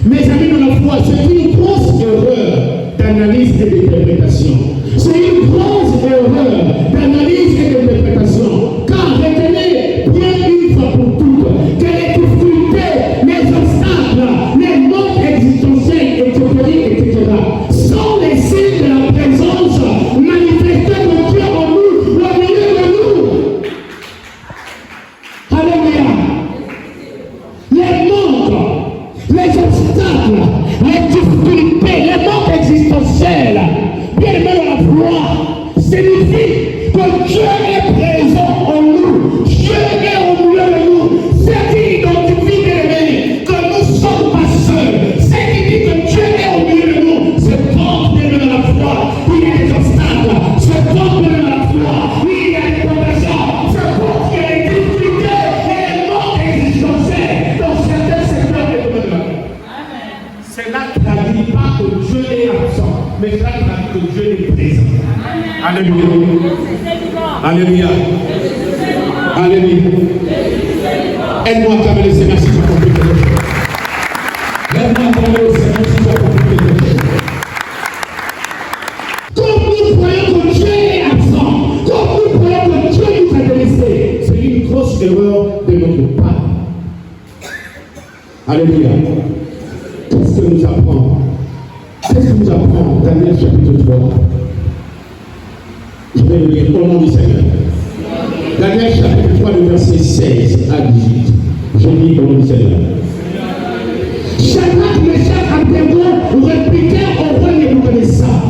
Mes amis dans la foi, c'est une grosse erreur d'analyse et d'interprétation. C'est une grosse erreur d'analyse et d'interprétation. Car retenez bien une fois pour toutes que les difficultés, les obstacles, les manques existentiels, etc., sont les signes de la présence manifestée de Dieu en nous, au milieu de nous. Alléluia. Les manques, les obstacles, les difficultés, les manques existentiels, bien aimé dans la foi, signifie que Dieu est présent en nous, Dieu est au milieu de nous. Ce qui identifie, bien aimé, que nous ne sommes pas seuls, ce qui dit que Dieu est au milieu de nous, c'est quand, bien aimé dans la foi, il y a des obstacles, c'est quand, bien aimé dans la foi, il y a des tentations, c'est quand il y a des difficultés et des manques existentiels dans certains secteurs de la vie. Cela ne traduit pas que Dieu est absent, mais cela traduit que Dieu est présent. Alléluia. Alléluia. Alléluia. Aide-moi à acclamer le Seigneur si tu as compris quelque chose. Aide-moi à acclamer le Seigneur si tu as compris quelque chose. Comme nous croyons que Dieu est absent, comme nous croyons que Dieu nous a délaissés, c'est une grosse erreur de notre part. Alléluia. Qu'est-ce que nous apprend? Qu'est-ce que nous apprend Daniel chapitre 3? Je vais le lire au nom du Seigneur. Daniel chapitre 3, le verset 16 à 18. Je lis au nom du Seigneur. Shadrach, Meshach, Abednego répliquèrent au roi Nebuchadnezzar: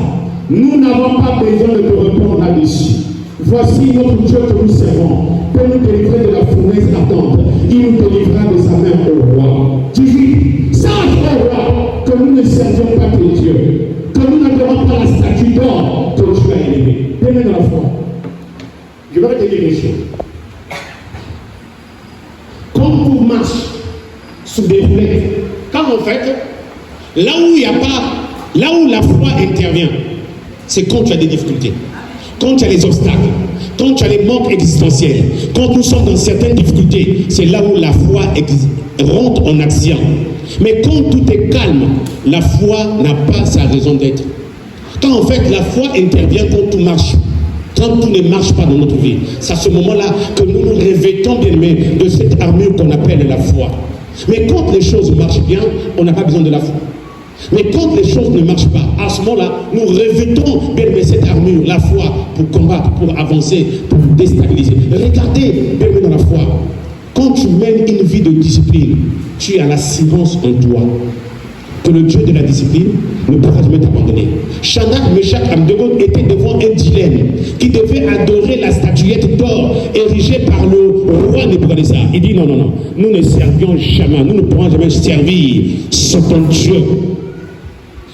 nous n'avons pas besoin de te répondre là-dessus. Voici notre Dieu que nous servons peut nous délivrer de la fournaise ardente. Il nous délivrera de sa main au roi. 18. Sache, au roi, que nous ne servons pas tes dieux, que nous n'adorons pas la statue d'or que tu as élevée. Bien dans la foi. Je vais te dire une chose. Quand on marche sous des flèches, quand en fait, là où il n'y a pas, là où la foi intervient, c'est quand tu as des difficultés, quand tu as les obstacles, quand tu as les manques existentiels, quand nous sommes dans certaines difficultés, c'est là où la foi rentre en action. Mais quand tout est calme, la foi n'a pas sa raison d'être. Quand en fait la foi intervient quand tout marche, quand tout ne marche pas dans notre vie, c'est à ce moment-là que nous nous revêtons bien aimés de cette armure qu'on appelle la foi. Mais quand les choses marchent bien, on n'a pas besoin de la foi. Mais quand les choses ne marchent pas, à ce moment-là, nous revêtons bien aimé cette armure, la foi, pour combattre, pour avancer, pour déstabiliser. Regardez bien aimé dans la foi. Quand tu mènes une vie de discipline, tu as l'assurance en toi que le Dieu de la discipline ne pourra jamais t'abandonner. Shadrach, Meshach, Abednego étaient devant un dilemme qui devait adorer la statuette d'or érigée par le roi Nebuchadnezzar. Il dit non, non, non, nous ne servions jamais, nous ne pourrons jamais servir sur ton Dieu.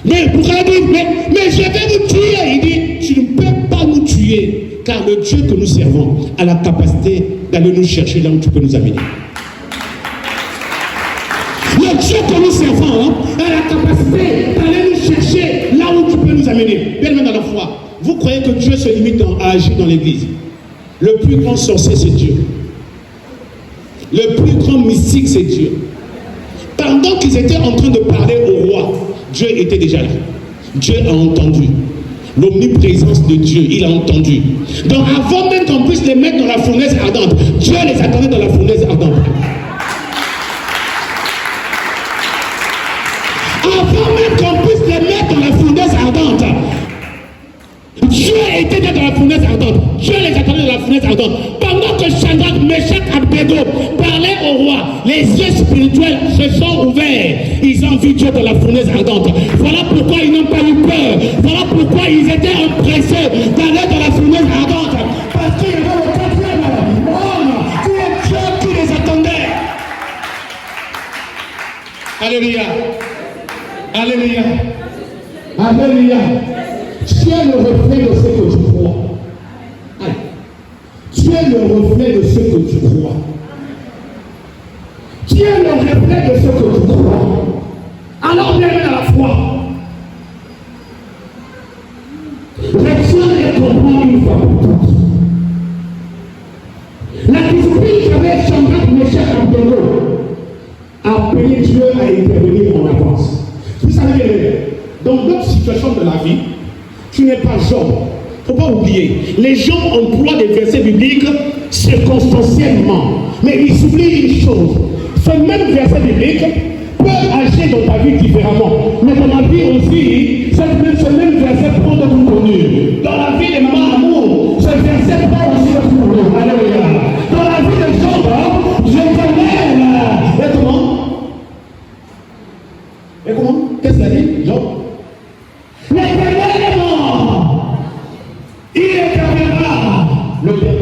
Mais pourquoi dire, mais je vais vous tuer? Il dit, tu ne peux pas nous tuer, car le Dieu que nous servons a la capacité d'aller nous chercher là où tu peux nous amener. Le Dieu que nous servons a la capacité d'aller nous chercher là où tu peux nous amener. Bien dans la foi, vous croyez que Dieu se limite à agir dans l'église? Le plus grand sorcier, c'est Dieu. Le plus grand mystique, c'est Dieu. Pendant qu'ils étaient en train de parler au roi, Dieu était déjà là. Dieu a entendu. L'omniprésence de Dieu, il a entendu. Donc avant même qu'on puisse les mettre dans la fournaise ardente, Dieu les attendait dans la fournaise ardente. Avant même qu'on puisse les mettre dans la fournaise ardente, Dieu était dans la fournaise ardente. Dieu les attendait dans la fournaise ardente. Pendant que Shadrach, Meshach, Abednego parlaient au roi, les yeux spirituels se sont ouverts. Ils ont vu Dieu dans la fournaise ardente. Voilà pourquoi ils n'ont pas eu peur. Voilà pourquoi ils étaient empressés d'aller dans la fournaise ardente. Parce qu'il y avait le quatrième homme qui est Dieu qui les attendait. Alléluia. Alléluia. Alléluia. Tu es le reflet de ce que tu crois. Tu es le reflet de ce que tu crois. Tu es le reflet de ce que tu crois. Alors bienvenue à la foi. Retiens et comprends une fois pour toutes. La discipline qu'avait Shadrach, Meshach et Abednego a appelé Dieu à intervenir en avance. Vous savez, dans d'autres situations de la vie, tu n'es pas Job. Il ne faut pas oublier. Les gens emploient des versets bibliques circonstanciellement. Mais ils oublient une chose. Ce même verset biblique peut agir dans ta vie différemment. Mais dans la vie aussi, ce même verset prend de tout connu. Dans la vie de maman Amour, ce verset prend aussi de tout connu. Alléluia. Dans la vie de Job, je connais. Et comment? Et comment? Qu'est-ce qu'il a dit, Job? L'Éternel est mort. Il éternellera le bien.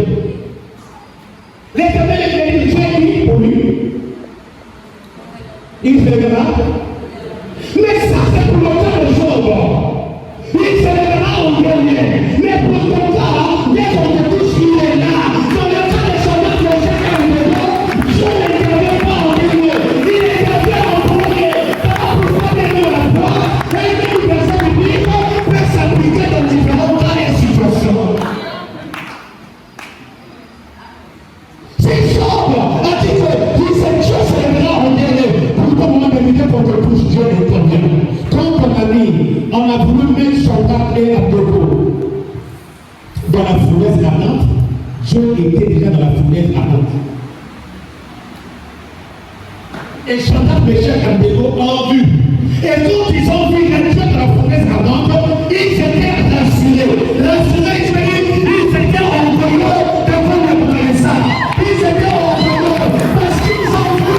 L'Éternel est Dieu pour lui. Il se lèvera. Mais ça, c'est pour le temps de Job. Il se lèvera en dernier. Mais pour ton temps, dès qu'on te touche, il est là. Dans le temps des soldats qui ont cherché un maison, Dieu n'intervient pas en dernier. Il intervient en premier. Alors pourquoi venir à la foi? Et une verset biblique peut s'appliquer dans différents cas et situations. C'est Job a dit que Dieu se lèvera en dernier. Pourquoi on a permis qu'on te touche, Dieu intervient. Quand on a mis, on a voulu mettre Shadrach et Abednego dans la fournaise ardente, Dieu était déjà dans la fournaise ardente. Et Shadrach, Meshach et Abednego ont vu. Et quand ils ont vu les Dieu dans la fournaise ardente, ils étaient rassurés. Rassurés, je veux dire, ils étaient orgueilleux devant le reconnaissant. Ils étaient orgueilleux parce qu'ils ont vu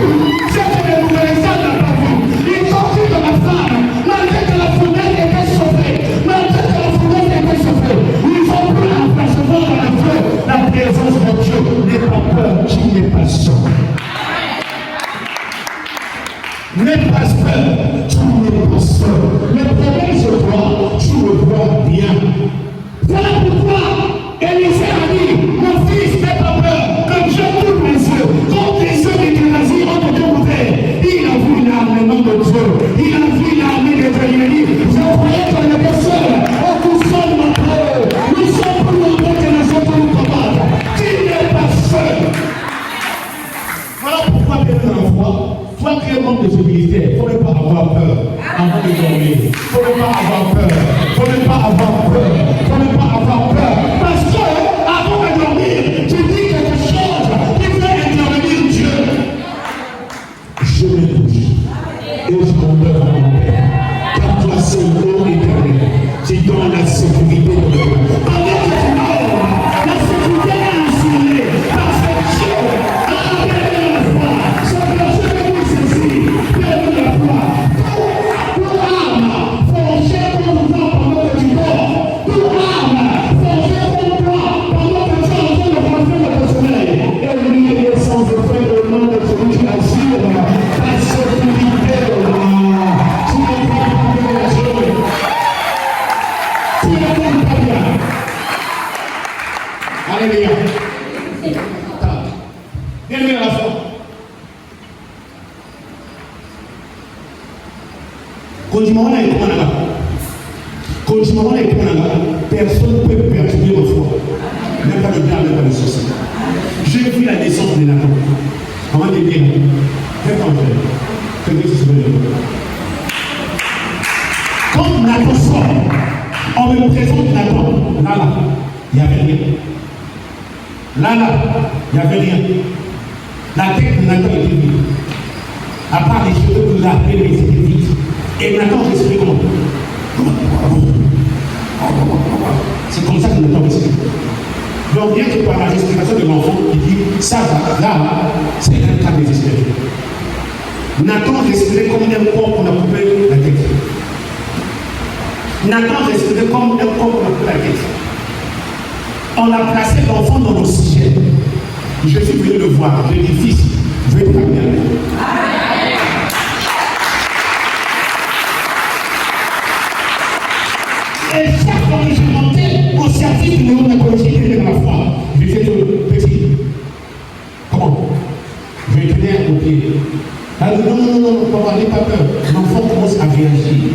ce que le reconnaissant n'a pas vu. Ils ont vu de la femme, malgré que la fournaise était chauffée, malgré que la fournaise était chauffée, ils ont pu apercevoir dans la Dieu la présence de Dieu. N'aie pas peur, tu n'es pas seul. N'aie pas peur, tu n'es pas seul. Le problème c'est toi, tu le vois bien. Voilà pourquoi Élisée a dit, mon fils, n'aie pas peur, que Dieu ouvre les yeux. Quand les yeux de Génasie ont été ouverts, il a vu l'armement de Dieu. Il a vu l'armée de Dieu. Il a dit, je croyais qu'on était seul. Oh, nous sommes nombreux. Nous sommes plus nombreux que les autres nous combattent. Tu n'es pas seul. Voilà pourquoi tu es dans la foi. Toi qui es membre de ce ministère, il ne faut pas avoir peur avant de dormir. Il ne faut pas avoir peur. Il ne faut pas avoir peur. Il ne faut pas avoir peur. Parce que, avant de dormir, tu dis quelque chose qui fait intervenir Dieu. Je me couche et je m'endors à mon Père. Car toi seul, ô Éternel, tu donnes la sécurité de Dieu. Pendant que tu dors, la sécurité est assurée. Parce que Dieu a appelé la foi. Alléluia. Bienvenue à la foi. Personne ne peut perturber ma foi. Même pas le diable, même pas le sorcier. J'ai vu la naissance de Nathan. On va dire, fais ton frère. Que Dieu se souvienne de toi. Quand Nathan sort, on me présente Nathan. Là, il n'y avait rien. Là, il n'y avait rien. La tête de Nathan était vide. À part les cheveux que j'appelais, mais c'était vide. Et Nathan respirait comment? C'est comme ça que Nathan respirait. Donc, rien que par la respiration de l'enfant, il dit, ça va, là, c'est un cas désespéré. Nathan respirait comme un corps qu'on a coupé la tête. Nathan respirait comme un corps qu'on a coupé la tête. On a placé l'enfant dans l'oxygène. Je suis venu le voir. Je dis, fils, je vais te ramener avec toi. Et chaque fois que je montais au service de l'apologie de la foi, je disais petit, comment? Je lui tenais au pied. Non, papa, n'aie pas peur. L'enfant commence à réagir.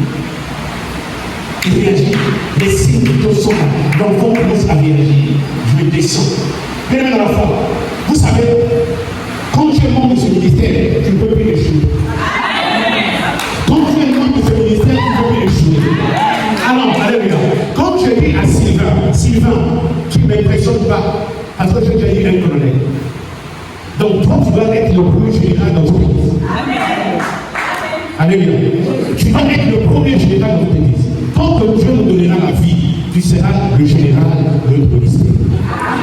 Il réagit. Les signes vitaux sont là. L'enfant commence à réagir. Je me descends. Bien dans la foi. Vous savez, quand tu es membre de ce ministère, tu ne peux plus échouer. Quand tu es membre de ce ministère, tu ne peux plus échouer. Alors, alléluia. Quand je dis à Sylvain, tu ne m'impressionnes pas, parce que j'ai déjà eu un colonel. Donc, toi, tu dois être le premier général dans ton église. Alléluia. Tu dois être le premier général dans ton église. Tant que Dieu nous donnera la vie, tu seras le général de notre ministère.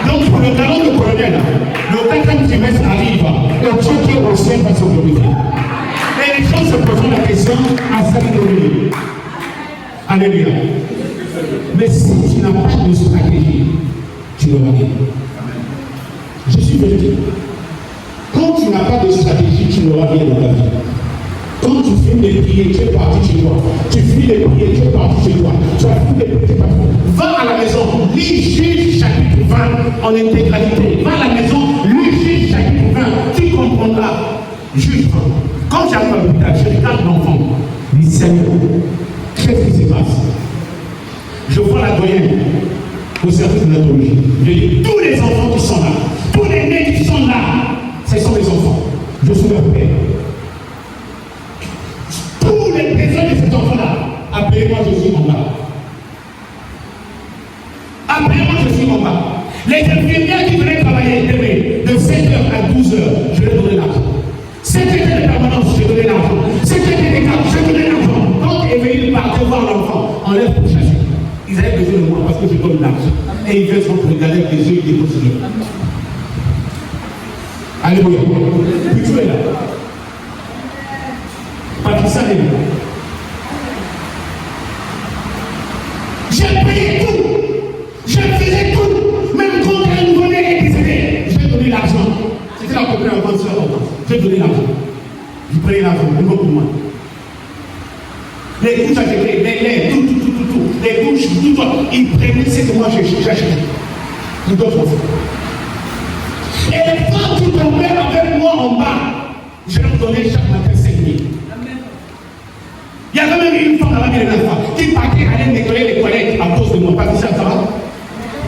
Donc, pour le talent de colonel, le 4e trimestre arrive, et Dieu qui est au ciel va se glorifier. Et les gens se posent la question à sa vie. Alléluia. Mais si tu n'as pas de stratégie, tu n'auras rien. Je suis véridique. Quand tu n'as pas de stratégie, tu n'auras rien dans ta vie. Quand tu finis les prières, tu es parti chez toi. Tu finis les prières, tu es parti chez toi. Tu as fini les prières, tu es parti. Va à la maison, lis Juge chapitre 20 en intégralité. Va à la maison, lis Juge chapitre 20. Tu comprendras. Juge 20. Quand j'arrive à l'hôpital, je regarde l'enfant. Je dis, Seigneur, qu'est-ce qui se passe? Je vois la doyenne au service de l'anthologie. Je dis, tous les enfants qui sont là, tous les nés qui sont là, ce sont mes enfants. Je suis leur père. Tous les besoins de cet enfant-là, appelez-moi, je suis en bas. Appelez-moi, je suis en bas. Les infirmières qui venaient travailler de 7h à 12h, je leur donnais l'argent. 7 heures de permanence, je donnais l'argent. 7 heures de décart, je donnais l'argent. Quand Évelyne partait voir l'enfant, on lève pour chasser. Ils avaient besoin de moi parce que je donne l'argent. Et ils viennent se regarder avec les yeux et des possibles. Alléluia. Puis tu es là. Patricia est là. J'ai payé tout. Je faisais tout. Même quand un nouveau-né est décédé, j'ai donné l'argent. C'était la première avance sur l'enfant. J'ai donné l'argent. Je prenais l'argent, nouveau pour moi. Les couches achètées, les laits, tout. Les couches, tout. Ils prenaient ce que moi j'achetais. Pour d'autres enfants. Et quand tu tombais avec moi en bas, je leur donnais chaque matin 5 000. Il y avait même une femme là-bas qui partait aller nettoyer les toilettes à cause de moi. Parce que ça va?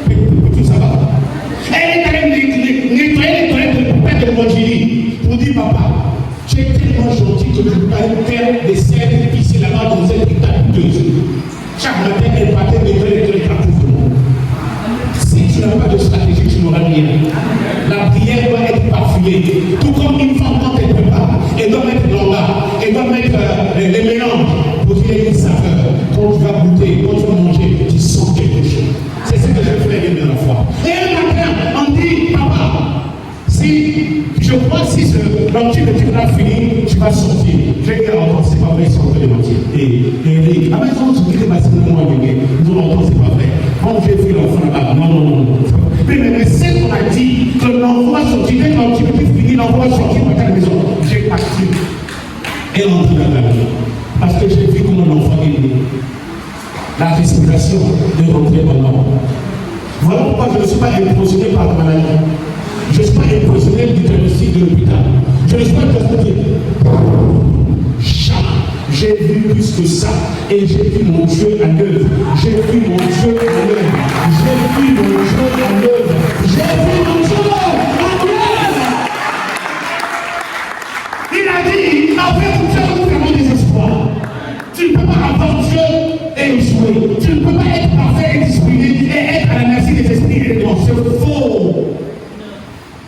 Tout ça va? Elle est allée nettoyer les toilettes de père de Montgili pour dire, papa, tu es tellement gentil que je peux aller faire des scènes ici là-bas dans cette dictature. Chaque matin, elle partait nettoyer les toilettes à cause de moi. Si tu n'as pas de stratégie, tu n'auras rien. La prière doit être parfumée. Tout comme une femme, quand elle prépare, elle doit mettre l'anglais, elle doit mettre les mélanges pour qu'il y ait une saveur. Quand tu vas goûter, quand tu vas manger, tu sens quelque chose. C'est ce que je fais bien dans la foi. Et un matin, on dit, papa, si je crois que si l'antique de Dieu a fini, tu vas sortir. Je vais dire encore, c'est pas vrai, c'est encore les mentir. Et à maison, tu dis que c'est moi, nous l'entendons, c'est pas vrai. Quand j'ai vu l'enfant là-bas, non. Mais c'est qu'on a dit que l'enfant va sortir, dès que l'antique de fini, l'enfant va sortir dans la maison. J'ai parti et rentré dans la maison. Parce que j'ai vu comment l'enfant est né. La respiration est rentrée dans l'homme. Voilà pourquoi je ne suis pas impressionné par la maladie. Je ne suis pas impressionné du diagnostic de l'hôpital. Je ne suis pas impressionné. J'ai vu plus que ça. Et j'ai vu mon Dieu à l'œuvre. J'ai vu mon Dieu à l'œuvre. J'ai vu mon Dieu à l'œuvre. J'ai vu mon Dieu à l'œuvre.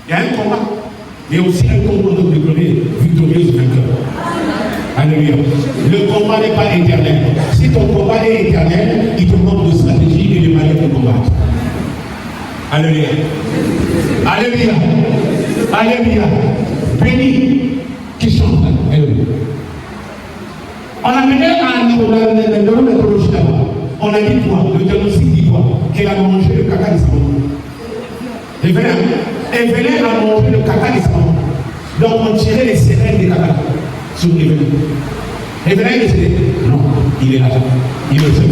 Il y a un combat, mais aussi un combat de déclarer victorieux ou vainqueur. Alléluia. Le combat n'est pas éternel. Si ton combat est éternel, il te manque de stratégie et de manière de combattre. Alléluia. Alléluia. Alléluia. Béni qui chante. Alléluia. On a mené à l'apologie d'abord. On a dit quoi? Le diagnostic dit quoi? Qu'elle a mangé le caca de sa maman. Et venait à manger le caca de sa maman. Donc on tirait les sérènes des caca sur Evelyn. Evelyn, il disait non, il est là. Il est le seul.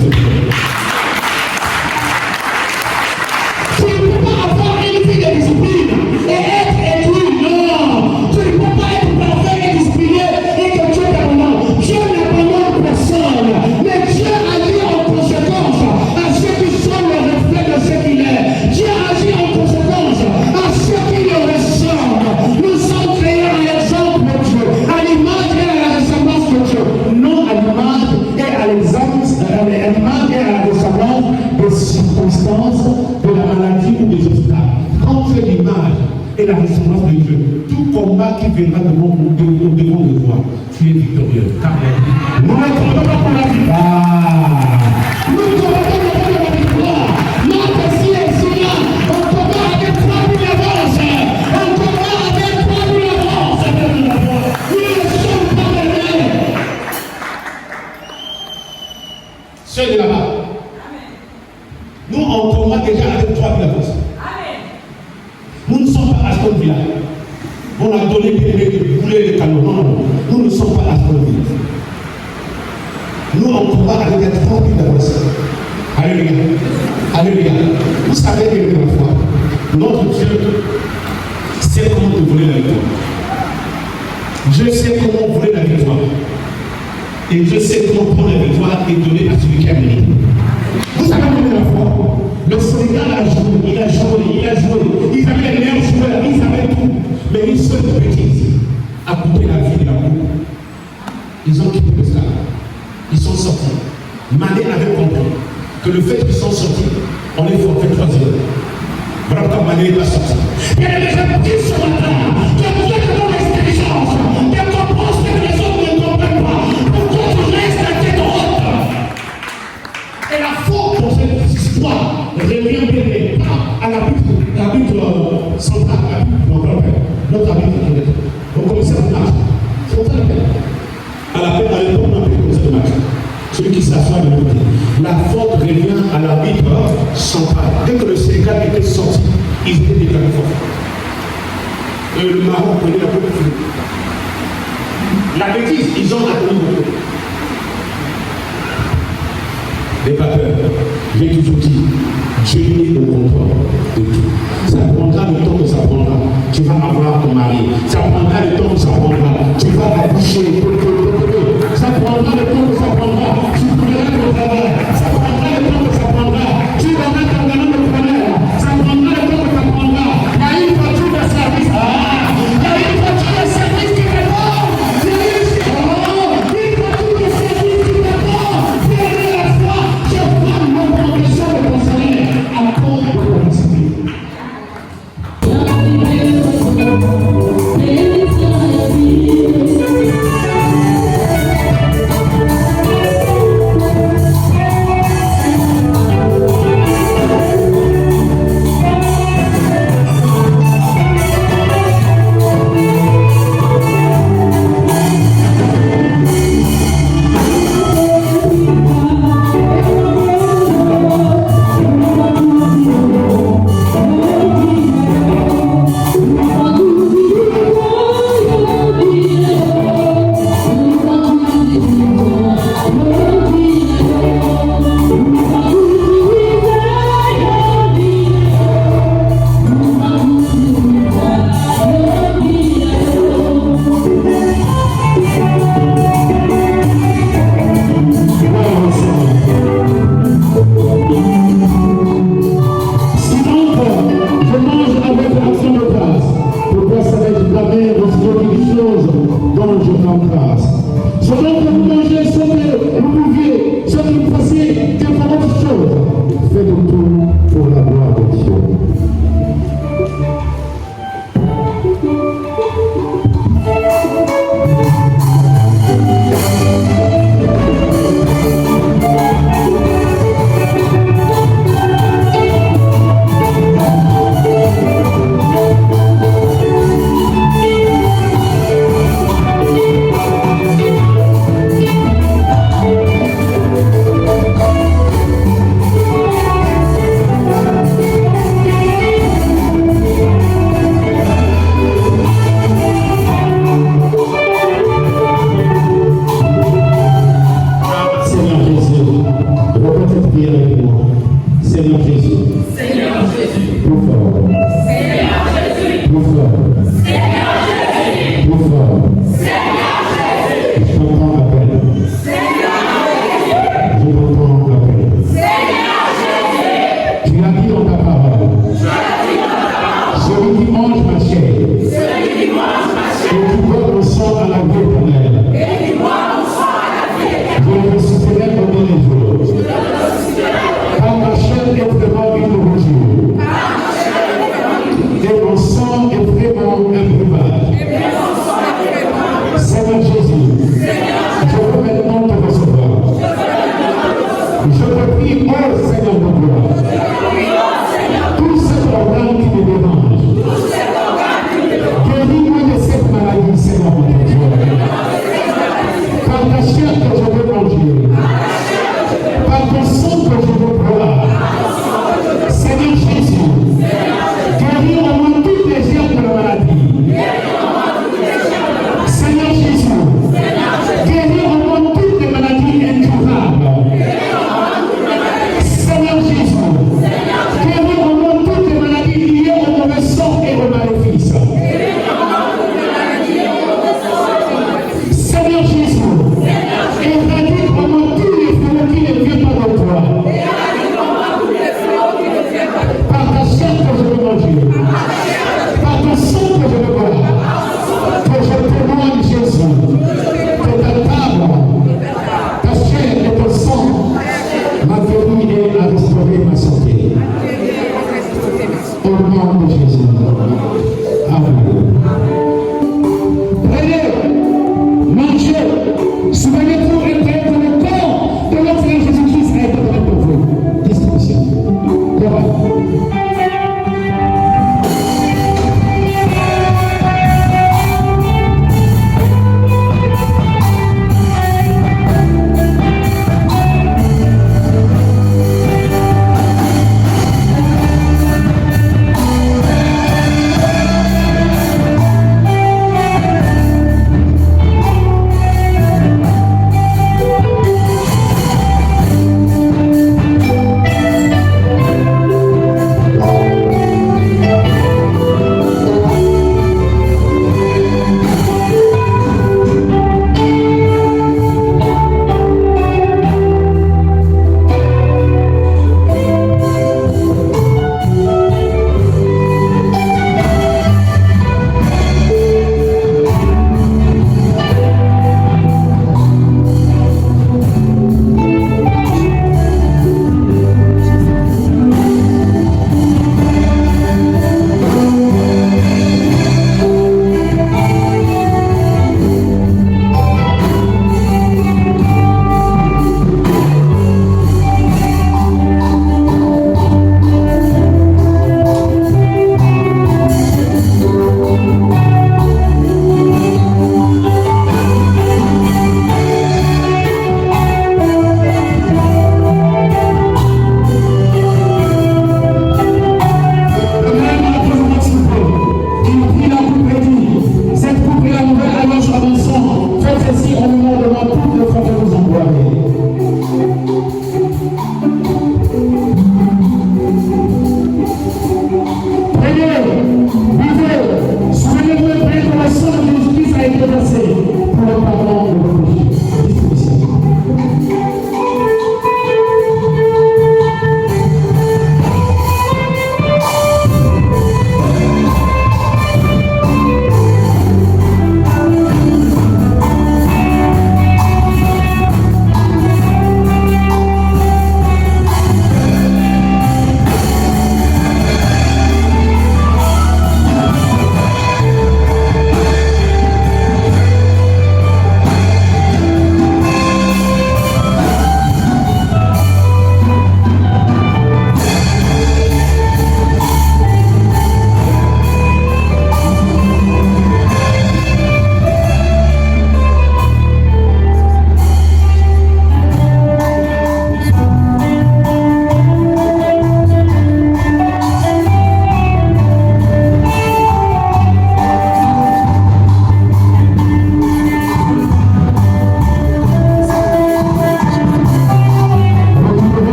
Tu ne peux pas avoir une vie de discipline et être éduqué. Non, tu ne peux pas être parfait et discipliné et que Dieu t'abandonne. Dieu n'abandonne personne, mais Dieu agit en conséquence à ceux qui sont le reflet de ce qu'il est. Dieu agit en conséquence à ceux qui le ressemblent. Nous sommes créés à l'exemple de Dieu, à l'image et à la ressemblance de Dieu. Non à l'image et à l'exemple, à l'image et à la ressemblance des circonstances, de la maladie ou des obstacles. Quand tu es l'image et la ressemblance de Dieu, tout combat qui viendra devant nous, devant de toi, tu es victorieux. Car nous ne combattons pas pour la victoire. Nous ne combattons pas pour la victoire. Notre ciel est là. On combat avec toi pour l'avance. On combat avec toi pour l'avance. Nous ne sommes pas menés. Ceux de là-bas. Nous, on combat déjà avec toi pour l'avance. Nous ne sommes pas Aston Villa. On a donné des boulets de canon. Non, non, nous ne sommes pas Aston Villa. Nous, on combat avec des 30 000 d'avance. Alléluia. Alléluia. Vous savez que la foi, notre Dieu sait comment te voler la victoire. Dieu sait comment voler la victoire. Et Dieu sait comment prendre la victoire et donner à celui qui a mérité. Vous savez comment la foi, le Sénégal a joué, il a joué. Ils avaient les meilleurs joueurs, ils avaient tout. Mais une seule bêtise a coupé la vie de la coupe. Ils ont quitté le stade. Ils sont sortis. Mané avait compris que le fait qu'ils sont sortis, on est forfait 3-0. Voilà pourquoi Mané n'est pas sorti. Il y a des gens qui sont là, qui ont besoin de mon intelligence, qui comprennent ce que les autres ne comprennent pas. Pourquoi tu restes la tête haute? Et la faute dans cette histoire revient bien à l'arbitre central, notre arbitre. On commençait le match. C'est pour ça à l'époque, on a commencé le match. Celui qui s'assoit de l'autre côté. La faute revient à l'arbitre central. Dès que le Sénégal était sorti, ils étaient déclarés forts. Le Maroc prenait la coupe de foot. La bêtise, ils ont attendu le coup. N'aie pas peur. J'ai toujours dit, Dieu est au contrôle de tout. Ça prendra le temps que ça prendra. Tu vas avoir ton mari. Ça prendra le temps que ça prendra. Tu vas accoucher. Ça prendra le temps que ça prendra. Tu trouveras ton travail. Ça prendra le temps que ça prendra. Tu vas mettre ton gamin de preneur. Ça prendra le temps que ça prendra. Il y a une voiture de service. Il y a une voiture de service qui répond. Il y a une voiture de service qui répond. Perdez la foi. Je prends mon progression de conseiller à cause de la discipline.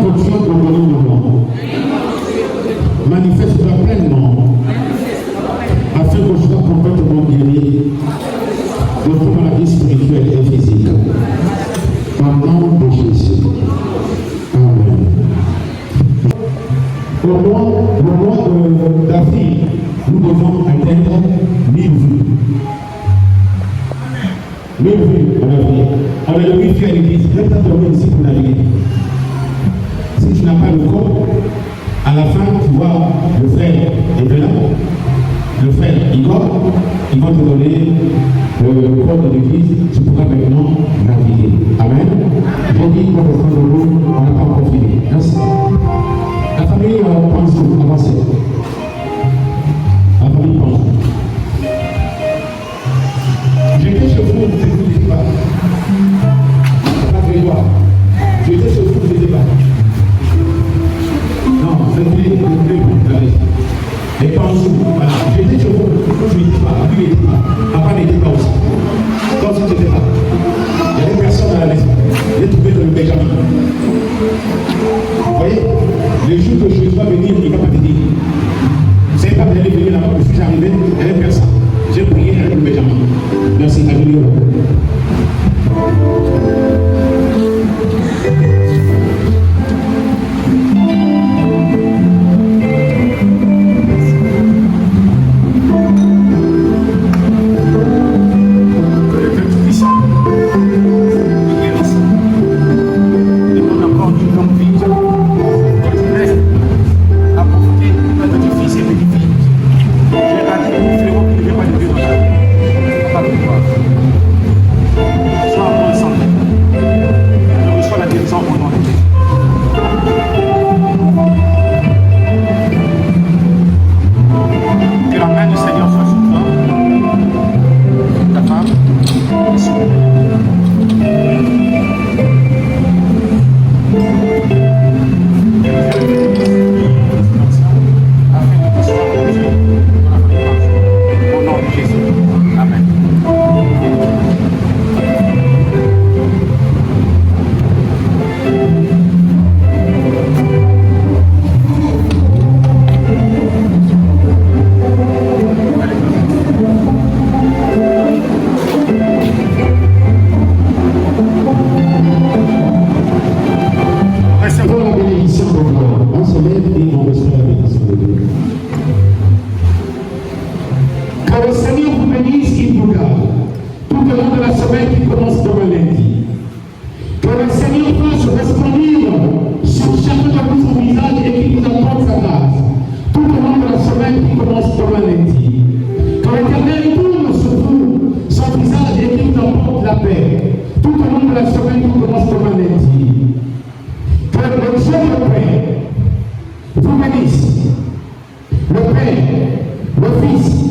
portion au gouvernement. Manifeste-toi pleinement afin que je sois complètement guéri de toute maladie spirituelle et physique. Au nom de Jésus. Amen. Au mois d'avril, nous devons atteindre 1000 vues. 1000 vues en avril. On a le wifi à l'église. Reste à dormir ici pour naviguer. Si tu n'as pas le corps, à la fin, tu vois le frère est là. Le frère Igor, ils vont te donner le corps de l'église. Tu pourras maintenant naviguer. Amen. J'ai dit qu'on va prendre l'eau, on n'a pas encore fini. Merci. La famille pense avancez. La famille pense. J'étais chez vous, je ne vous dis pas. Pas Grégoire. J'étais chez vous, je ne dis pas. Non, je ne dis pas. Et pense voilà. J'étais chez vous, je ne dis pas. Lui, il ne dit pas. Papa n'était pas aussi. Donc, si tu n'étais pas. Il y a des personnes à la maison. J'ai trouvé dans le Benjamin. Vous voyez, les jours que Jésus va venir, il ne va pas te dire. Vous ne savez pas que j'allais venir là-bas, je suis arrivé, il y avait personne. J'ai prié avec le Benjamin. Merci, alléluia. Le Père, le Fils